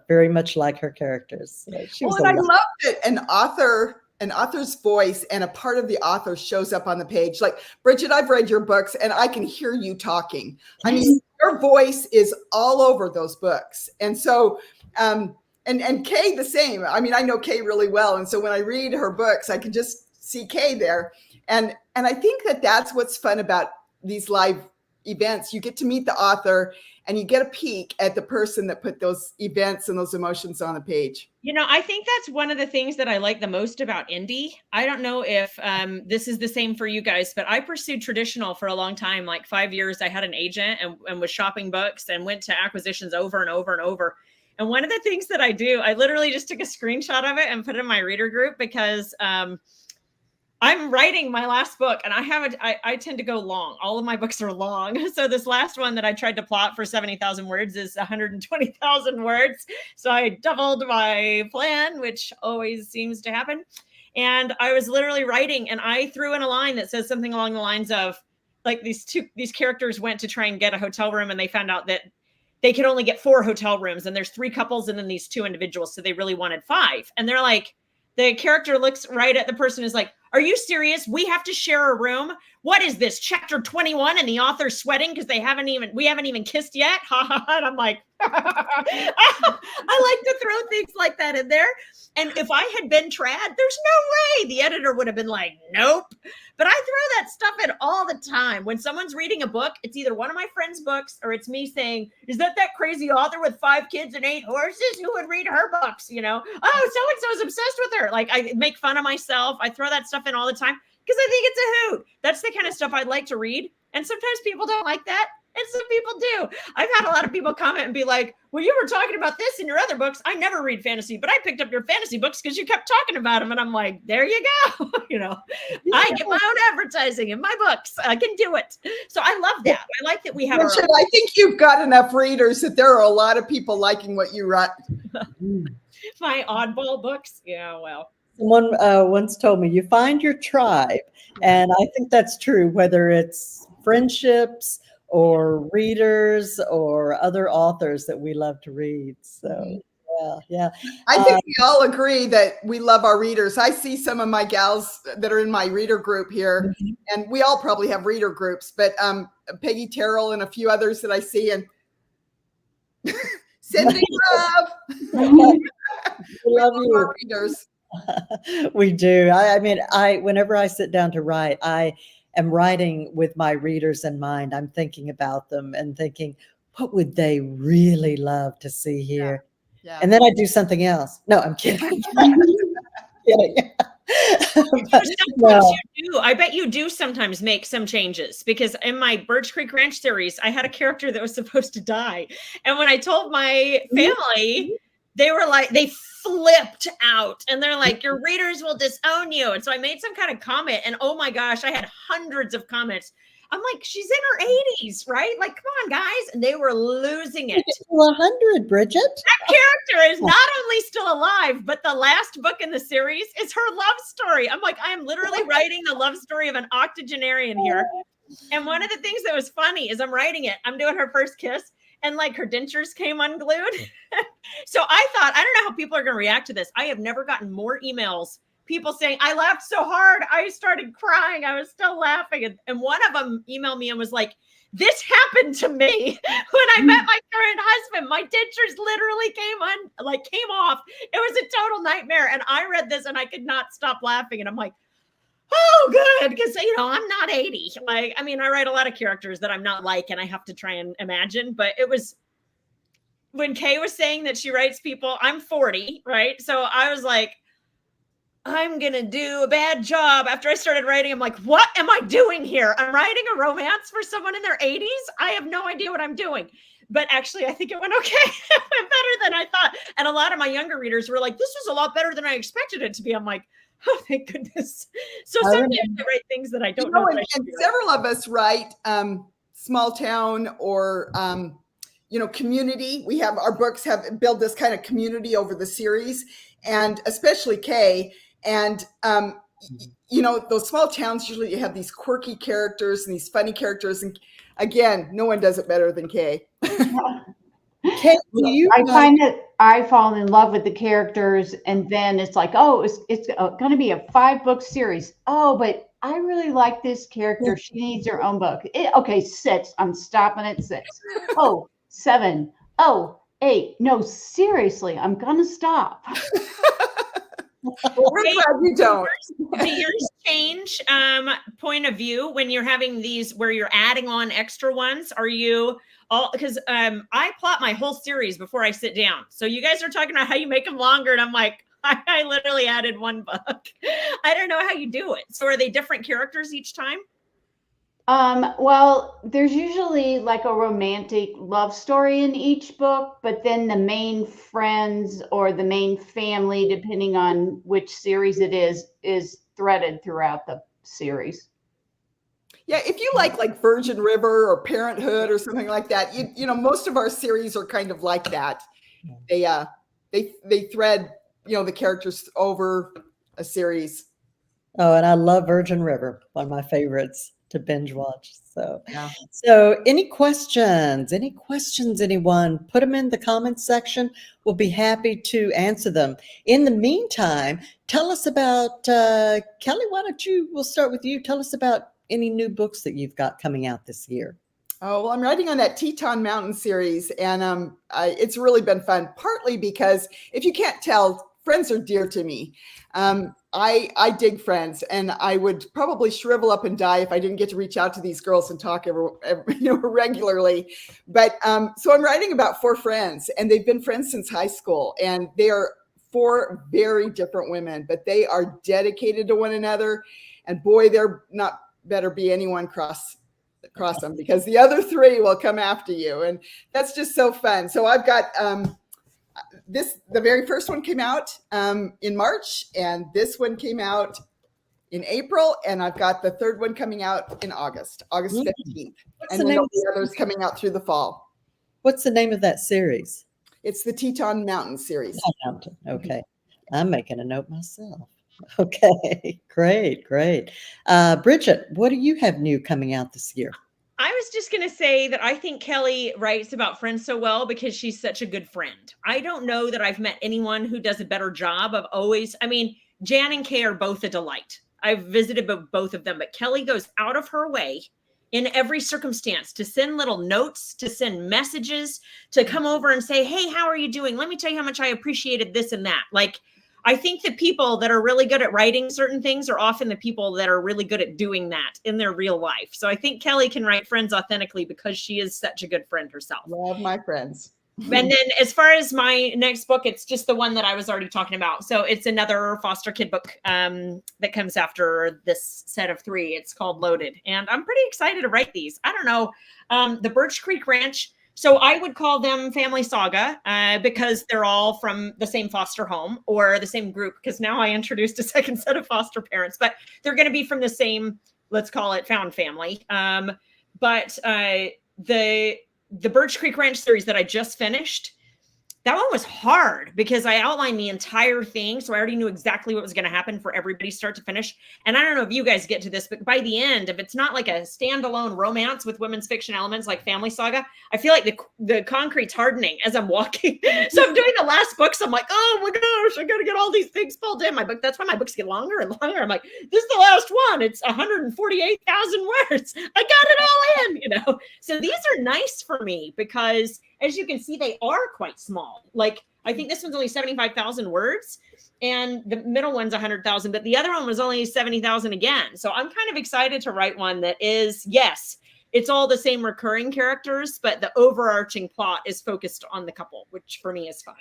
very much like her characters. And I love that an author's voice and a part of the author shows up on the page. Like Bridget, I've read your books and I can hear you talking. I mean, your voice is all over those books. And so, and Kay the same. I mean, I know Kay really well. And so when I read her books, I can just see Kay there. And I think that that's what's fun about these live events. You get to meet the author and you get a peek at the person that put those events and those emotions on the page. You know, I think that's one of the things that I like the most about indie. I don't know if this is the same for you guys, but I pursued traditional for a long time, like 5 years. I had an agent and was shopping books and went to acquisitions over and over and over. And one of the things that I do, I literally just took a screenshot of it and put it in my reader group because I'm writing my last book and I tend to go long. All of my books are long. So this last one that I tried to plot for 70,000 words is 120,000 words. So I doubled my plan, which always seems to happen. And I was literally writing and I threw in a line that says something along the lines of like these characters went to try and get a hotel room and they found out that they could only get 4 hotel rooms and there's 3 couples and then these 2 individuals. So they really wanted 5. And they're like, the character looks right at the person is like, are you serious? We have to share a room. What is this, chapter 21? And the author's sweating because we haven't even kissed yet. Ha ha ha. And I'm like, I like to throw things like that in there. And if I had been trad, there's no way the editor would have been like, nope. But I throw that stuff in all the time. When someone's reading a book, it's either one of my friends' books or it's me saying, is that crazy author with 5 kids and 8 horses who would read her books? You know, oh, so-and-so is obsessed with her. Like I make fun of myself. I throw that stuff in all the time because I think it's a hoot. That's the kind of stuff I'd like to read. And sometimes people don't like that. And some people do. I've had a lot of people comment and be like, well, you were talking about this in your other books. I never read fantasy, but I picked up your fantasy books because you kept talking about them. And I'm like, there you go. You know, yeah. I get my own advertising in my books. I can do it. So I love that. I like that we have Richard, I think you've got enough readers that there are a lot of people liking what you write. My oddball books. Yeah, well. Someone once told me, you find your tribe. And I think that's true, whether it's friendships or readers or other authors that we love to read. So, yeah. I think we all agree that we love our readers. I see some of my gals that are in my reader group here, and we all probably have reader groups, but Peggy Terrell and a few others that I see, and sending love. We love you. Our readers. We do. I mean, whenever I sit down to write, I am writing with my readers in mind. I'm thinking about them and thinking, what would they really love to see here? Yeah. And then I do something else. No, I'm kidding. I bet you do sometimes make some changes, because in my Birch Creek Ranch series, I had a character that was supposed to die. And when I told my family, they were like, they flipped out and they're like, your readers will disown you. And so I made some kind of comment and oh my gosh, I had hundreds of comments. I'm like, she's in her 80s, right? Like, come on, guys. And they were losing it. 100, Bridget. That character is not only still alive, but the last book in the series is her love story. I'm like, I am literally writing the love story of an octogenarian here. And one of the things that was funny is I'm writing it. I'm doing her first kiss. And like her dentures came unglued. So I thought, I don't know how people are going to react to this. I have never gotten more emails, people saying, I laughed so hard, I started crying. I was still laughing. And one of them emailed me and was like, this happened to me when I met my current husband. My dentures literally came off. It was a total nightmare. And I read this and I could not stop laughing. And I'm like, oh, good. Because, I'm not 80. Like, I mean, I write a lot of characters that I'm not like, and I have to try and imagine. But it was when Kay was saying that she writes people, I'm 40, right? So I was like, I'm going to do a bad job. After I started writing, I'm like, what am I doing here? I'm writing a romance for someone in their 80s. I have no idea what I'm doing. But actually, I think it went okay. It went better than I thought. And a lot of my younger readers were like, this was a lot better than I expected it to be. I'm like, oh, thank goodness. So sometimes I write things that I don't know. And several of us write small town or, community. We have our books have built this kind of community over the series, and especially Kay. And, those small towns, usually you have these quirky characters and these funny characters. And again, no one does it better than Kay. Kay, I find that I fall in love with the characters, and then it's like, oh, it's going to be a 5-book series. Oh, but I really like this character. She needs her own book. Okay, 6. I'm stopping at 6. Oh, 7. Oh, 8. No, seriously, I'm going to stop. Well, we're glad you don't. Do yours change point of view when you're having these where you're adding on extra ones? Are you all because I plot my whole series before I sit down. So you guys are talking about how you make them longer, and I'm like, I literally added one book. I don't know how you do it. So are they different characters each time? Well, there's usually like a romantic love story in each book, but then the main friends or the main family, depending on which series it is threaded throughout the series. Yeah, if you like Virgin River or Parenthood or something like that, you know, most of our series are kind of like that. They thread, you know, the characters over a series. Oh, and I love Virgin River, one of my favorites to binge watch. So, Yeah. so any questions? Any questions, anyone? Put them in the comments section. We'll be happy to answer them. In the meantime, tell us about, Kelly, why don't we'll start with you. Tell us about any new books that you've got coming out this year. Oh, well, I'm writing on that Teton Mountain series, and it's really been fun, partly because if you can't tell, Friends are dear to me. I dig Friends, and I would probably shrivel up and die if I didn't get to reach out to these girls and talk regularly. But so I'm writing about 4 friends, and they've been friends since high school, and they are 4 very different women, but they are dedicated to one another. And boy, there not better be anyone cross them, because the other 3 will come after you, and that's just so fun. So I've got the very first one came out in March, and this one came out in April, and I've got the 3rd one coming out in August 15th. And then there'll be others coming out through the fall. What's the name of that series? It's the Teton Mountain series. Mountain. Okay. I'm making a note myself. Okay, great. Bridget, what do you have new coming out this year? I was just going to say that I think Kelly writes about friends so well because she's such a good friend. I don't know that I've met anyone who does a better job of always, I mean, Jan and Kay are both a delight. I've visited both of them, but Kelly goes out of her way in every circumstance to send little notes, to send messages, to come over and say, hey, how are you doing? Let me tell you how much I appreciated this and that. Like, I think the people that are really good at writing certain things are often the people that are really good at doing that in their real life. So I think Kelly can write friends authentically because she is such a good friend herself. Love my friends. And then as far as my next book, it's just the one that I was already talking about. So it's another foster kid book that comes after this set of 3. It's called Loaded. And I'm pretty excited to write these. I don't know. The Birch Creek Ranch. So I would call them family saga because they're all from the same foster home or the same group, because now I introduced a second set of foster parents, but they're going to be from the same, let's call it found family. But the Birch Creek Ranch series that I just finished, that one was hard because I outlined the entire thing. So I already knew exactly what was going to happen for everybody start to finish. And I don't know if you guys get to this, but by the end, if it's not like a standalone romance with women's fiction elements like Family Saga, I feel like the concrete's hardening as I'm walking. So I'm doing the last books. I'm like, oh my gosh, I got to get all these things pulled in my book. That's why my books get longer and longer. I'm like, this is the last one. It's 148,000 words. I got it all in, you know? So these are nice for me because as you can see, they are quite small. Like, I think this one's only 75,000 words and the middle one's 100,000, but the other one was only 70,000 again. So I'm kind of excited to write one that is, yes, it's all the same recurring characters, but the overarching plot is focused on the couple, which for me is fun.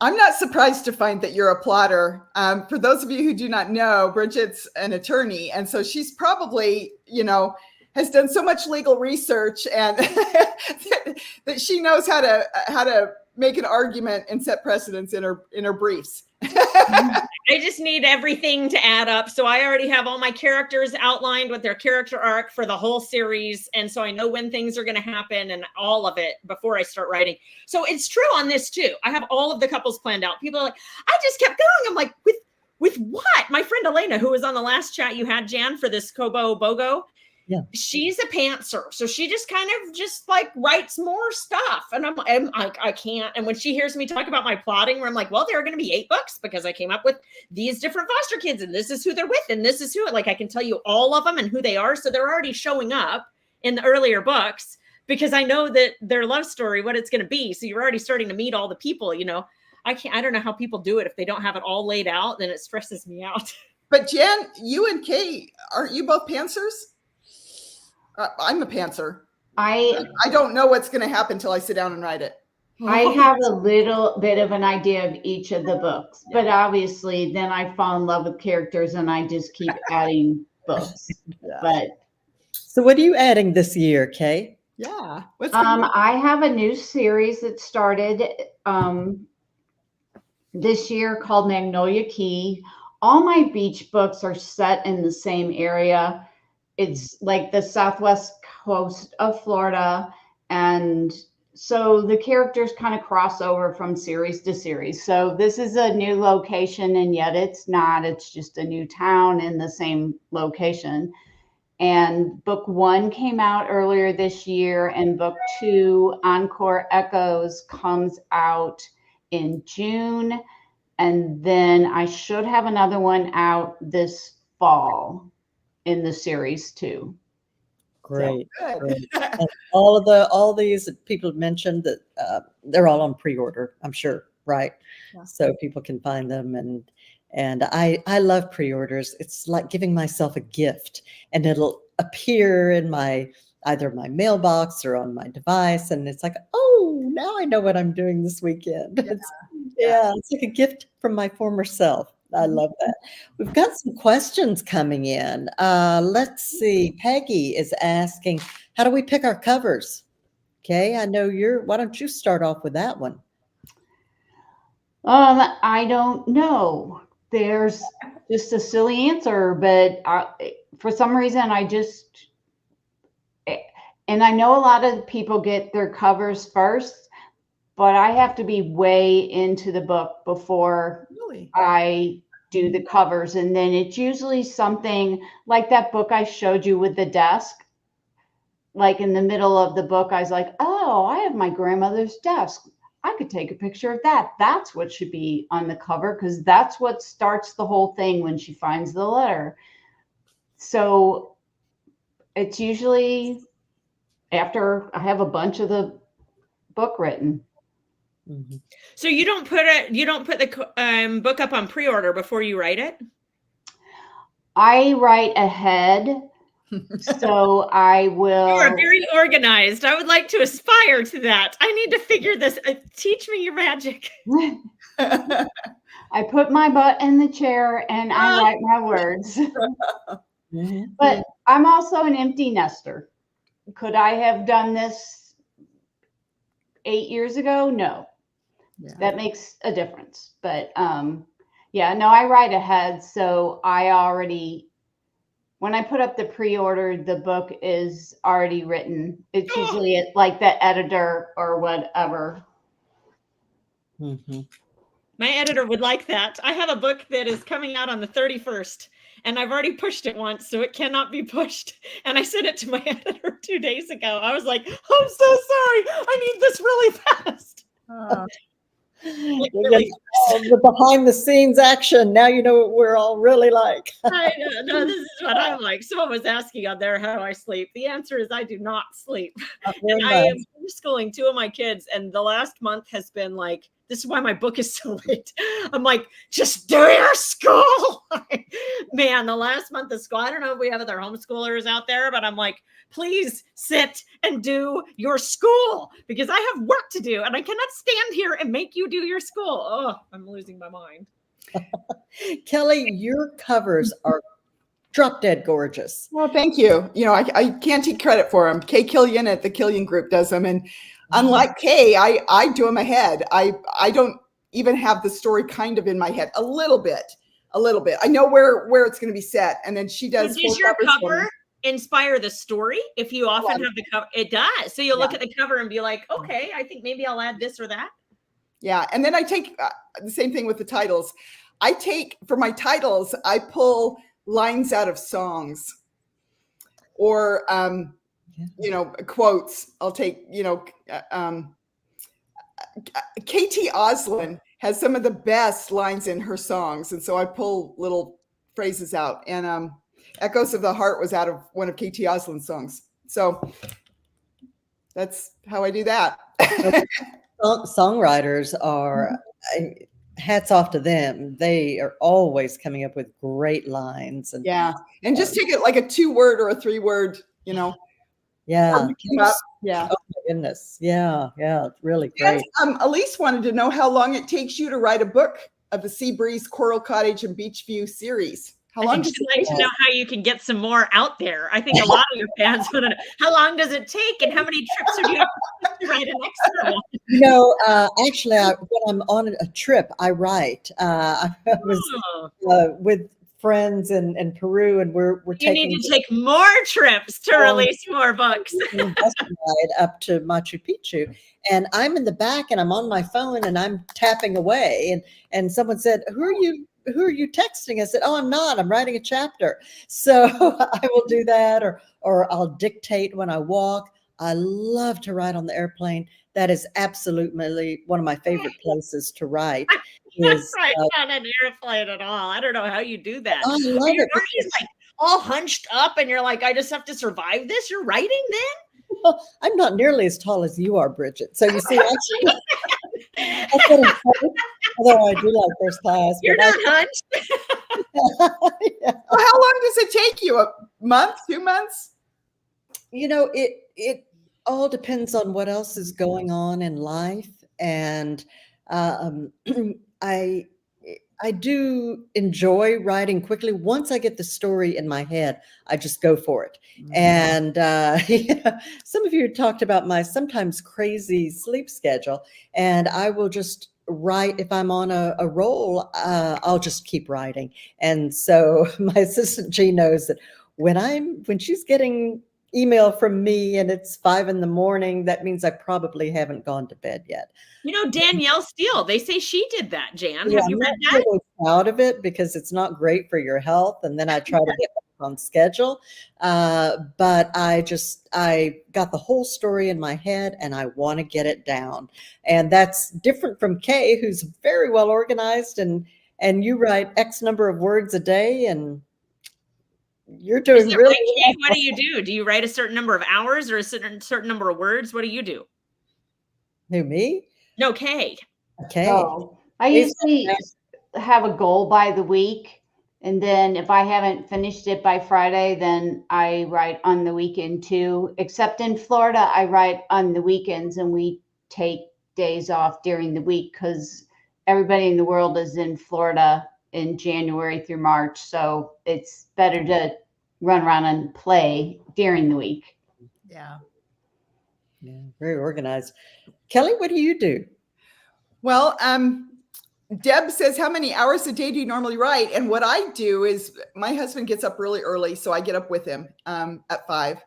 I'm not surprised to find that you're a plotter. For those of you who do not know, Bridget's an attorney. And so she's probably, has done so much legal research and that she knows how to make an argument and set precedents in her briefs. I just need everything to add up. So I already have all my characters outlined with their character arc for the whole series. And so I know when things are going to happen and all of it before I start writing. So it's true on this too. I have all of the couples planned out. People are like, I just kept going. I'm like, with what? My friend Elena, who was on the last chat you had, Jan, for this Kobo BOGO. Yeah. She's a pantser. So she just kind of just like writes more stuff. And I'm like, I can't. And when she hears me talk about my plotting, where I'm like, well, there are going to be 8 books because I came up with these different foster kids and this is who they're with. And this is who, like, I can tell you all of them and who they are. So they're already showing up in the earlier books because I know that their love story, what it's going to be. So you're already starting to meet all the people, I don't know how people do it if they don't have it all laid out. Then it stresses me out. But Jen, you and Kay, aren't you both pantsers? I'm a pantser. I don't know what's going to happen until I sit down and write it. I have a little bit of an idea of each of the books, but obviously then I fall in love with characters and I just keep adding books. Yeah. But So what are you adding this year, Kay? Yeah. What's I have a new series that started this year called Magnolia Key. All my beach books are set in the same area. It's like the southwest coast of Florida, and so the characters kind of cross over from series to series. So this is a new location, and yet it's not. It's just a new town in the same location. And book 1 came out earlier this year, and book 2, Encore Echoes, comes out in June. And then I should have another one out this fall in the series too. Great. good? Great. And all these that people mentioned that they're all on pre-order, I'm sure, right? Yeah. So people can find them, and I love pre-orders. It's like giving myself a gift, and it'll appear in either my mailbox or on my device, and it's like, oh, now I know what I'm doing this weekend. It's like a gift from my former self. I love that. We've got some questions coming in. Let's see. Peggy is asking, how do we pick our covers? Okay, I know why don't you start off with that one? I don't know. There's just a silly answer, but for some reason and I know a lot of people get their covers first, but I have to be way into the book before I do the covers. And then it's usually something like that book I showed you with the desk. Like in the middle of the book, I was like, oh, I have my grandmother's desk. I could take a picture of that. That's what should be on the cover, because that's what starts the whole thing when she finds the letter. So it's usually after I have a bunch of the book written. Mm-hmm. So you don't put the book up on pre-order before you write it? I write ahead. So I will. You are very organized. I would like to aspire to that. I need to figure this. Teach me your magic. I put my butt in the chair and I write my words. Mm-hmm. But I'm also an empty nester. Could I have done this 8 years ago? No. Yeah. That makes a difference. But yeah, no, I write ahead. So when I put up the pre-order, the book is already written. It's usually like the editor or whatever. Mm-hmm. My editor would like that. I have a book that is coming out on the 31st, and I've already pushed it once, so it cannot be pushed. And I sent it to my editor 2 days ago. I was like, I'm so sorry. I need this really fast. Like, really the behind the scenes action. Now you know what we're all really like. I know, this is what I'm like. Someone was asking on there, how do I sleep? The answer is I do not sleep. And I am homeschooling 2 of my kids, and the last month has been like, this is why my book is so late. I'm like, just do your school. Man, the last month of school, I don't know if we have other homeschoolers out there, but I'm like, please sit and do your school, because I have work to do and I cannot stand here and make you do your school. Oh, I'm losing my mind. Kelly, your covers are drop dead gorgeous. Well, thank you. You know, I can't take credit for them. Kay Killian at the Killian Group does them. And unlike Kay, I do them ahead. I don't even have the story kind of in my head. A little bit. I know where it's going to be set. And then she does. So does your cover inspire the story? If you often have the cover, it does. So you'll look at the cover and be like, okay, I think maybe I'll add this or that. Yeah. And then I take the same thing with the titles. For my titles, I pull lines out of songs or, quotes. I'll take, KT Oslin has some of the best lines in her songs. And so I pull little phrases out, and Echoes of the Heart was out of one of KT Oslin's songs. So that's how I do that. Songwriters are hats off to them. They are always coming up with great lines. And Yeah. And just take it like a 2-word or a 3-word, yeah. Yeah. Oh my goodness. Yeah. Yeah. It's really And, great. Elise wanted to know how long it takes you to write a book of the Sea Breeze, Coral Cottage, and Beach View series. How I long think does she'd it like take? to know how you can get some more out there. I think a lot of your fans want to know how long does it take and how many trips would you have to write an extra one? Actually, when I'm on a trip, I write. I was Oh, with friends in Peru, and we're you need taking to take more trips to release more books. an investment ride up to Machu Picchu, and I'm in the back, and I'm on my phone, and I'm tapping away, and someone said, "Who are you? Who are you texting?" I said, "Oh, I'm not. I'm writing a chapter." So I will do that, or I'll dictate when I walk. I love to write on the airplane. That is absolutely one of my favorite places to write. Is Right on an airplane at all. I don't know how you do that. I love You're it aren't you because like all hunched up and you're like, I just have to survive this. You're writing I'm not nearly as tall as you are, Bridget. So you see, actually, then? I get excited, although I do like first class. You're But not hunched. yeah. Well, how long does it take you? A month, 2 months? It all depends on what else is going on in life, and um, I I do enjoy writing quickly. Once I get the story in my head, I just go for it. And some of you talked about my sometimes crazy sleep schedule, and I will just write if I'm on a roll. I'll just keep writing, and so my assistant G knows that when she's getting email from me and it's 5 a.m, that means I probably haven't gone to bed yet. Danielle Steele, they say she did that, Jan. Yeah, Have you I'm read not that? really proud of it because it's not great for your health, and then I try to get back on schedule. But I got the whole story in my head, and I want to get it down. And that's different from Kay, who's very well organized, and you write X number of words a day, and you're Is doing it really right, Kay? What well. do you do? Do you write a certain number of hours or a certain number of words? What do you do? Who, me? No, Kay. Okay. Oh, I It's- usually have a goal by the week. And then if I haven't finished it by Friday, then I write on the weekend too. Except in Florida, I write on the weekends and we take days off during the week because everybody in the world is in Florida in January through March. So it's better to run around and play during the week. Yeah. Yeah, very organized. Kelly, what do you do? Well, Deb says, how many hours a day do you normally write? And what I do is my husband gets up really early, so I get up with him at 5.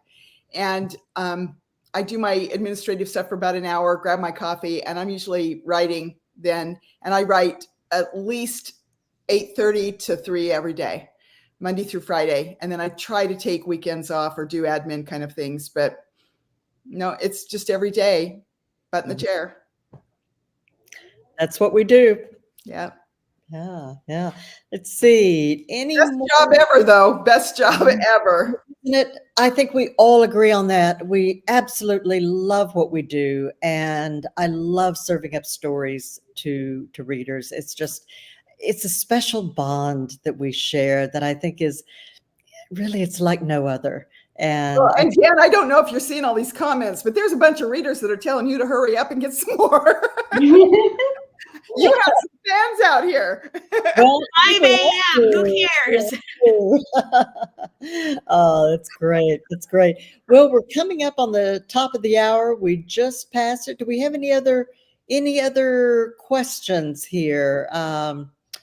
And I do my administrative stuff for about an hour, grab my coffee, and I'm usually writing then. And I write at least 8:30 to 3 every day, Monday through Friday. And then I try to take weekends off or do admin kind of things. But no, it's just every day, butt in the chair. That's what we do. Yeah. Yeah, yeah. Let's see. Any Best more? job ever, though. Best job ever. Isn't it? I think we all agree on that. We absolutely love what we do, and I love serving up stories to readers. It's a special bond that we share that I think is really, it's like no other. And Well, and Dan, I don't know if you're seeing all these comments, but there's a bunch of readers that are telling you to hurry up and get some more. You have some fans out here. well, 5 a.m. Who cares? Oh, that's great. That's great. Well, we're coming up on the top of the hour. We just passed it. Do we have any other questions here?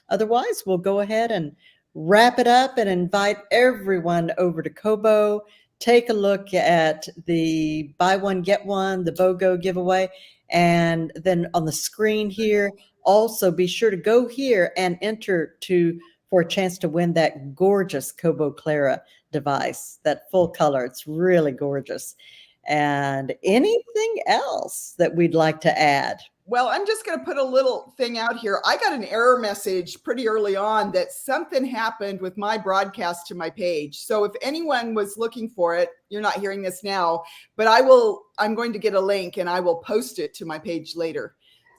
Otherwise, we'll go ahead and wrap it up and invite everyone over to Kobo. Take a look at the buy one, get one, the BOGO giveaway. And then on the screen here, also be sure to go here and enter for a chance to win that gorgeous Kobo Clara device, that full color. It's really gorgeous. And anything else that we'd like to add? Well, I'm just going to put a little thing out here. I got an error message pretty early on that something happened with my broadcast to my page. So if anyone was looking for it, you're not hearing this now, but I'm going to get a link and I will post it to my page later.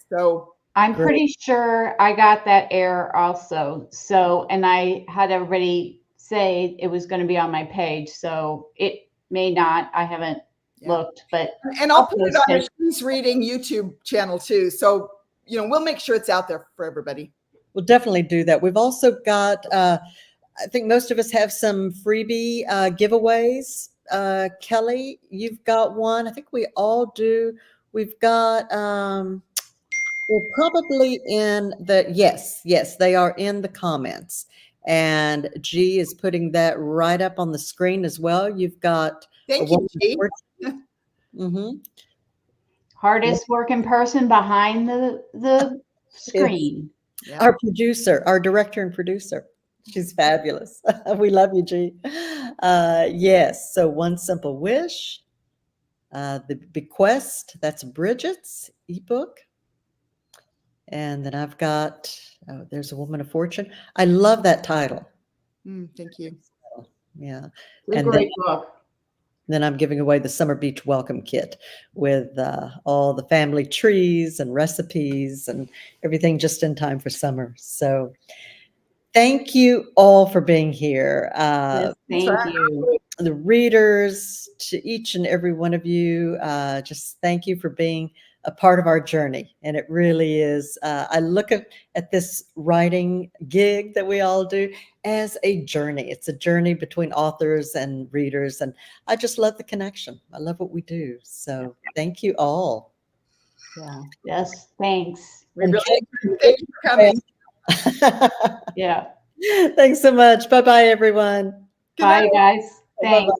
So I'm Great. pretty sure I got that error also. So, and I had everybody say it was going to be on my page. So it may not. I haven't Yeah. looked, but And I'll I'll put it post on our it. She's Reading YouTube channel too. So, we'll make sure it's out there for everybody. We'll definitely do that. We've also got, I think most of us have some freebie giveaways. Kelly, you've got one. I think we all do. We've got, we're probably in yes, they are in the comments. And G is putting that right up on the screen as well. You've got Thank you, G. Mm-hmm. Hardest working person behind the screen. Yeah. Our producer, our director and producer. She's fabulous. We love you, G. Yes. So One Simple Wish, The Bequest, that's Bridget's ebook. And then I've got, there's a Woman of Fortune. I love that title. Thank you. Yeah. It's a And great book. then I'm giving away the Summer Beach Welcome Kit with all the family trees and recipes and everything just in time for summer. So thank you all for being here. Yes, thank you. The readers, to each and every one of you, just thank you for being a part of our journey. And it really is, I look at this writing gig that we all do as a journey. It's a journey between authors and readers. And I just love the connection. I love what we do. So thank you all. Yeah. Yes, thanks. We really thank you for coming. Yeah. Thanks so much. Bye-bye, everyone. Bye, guys. Bye-bye. Thanks.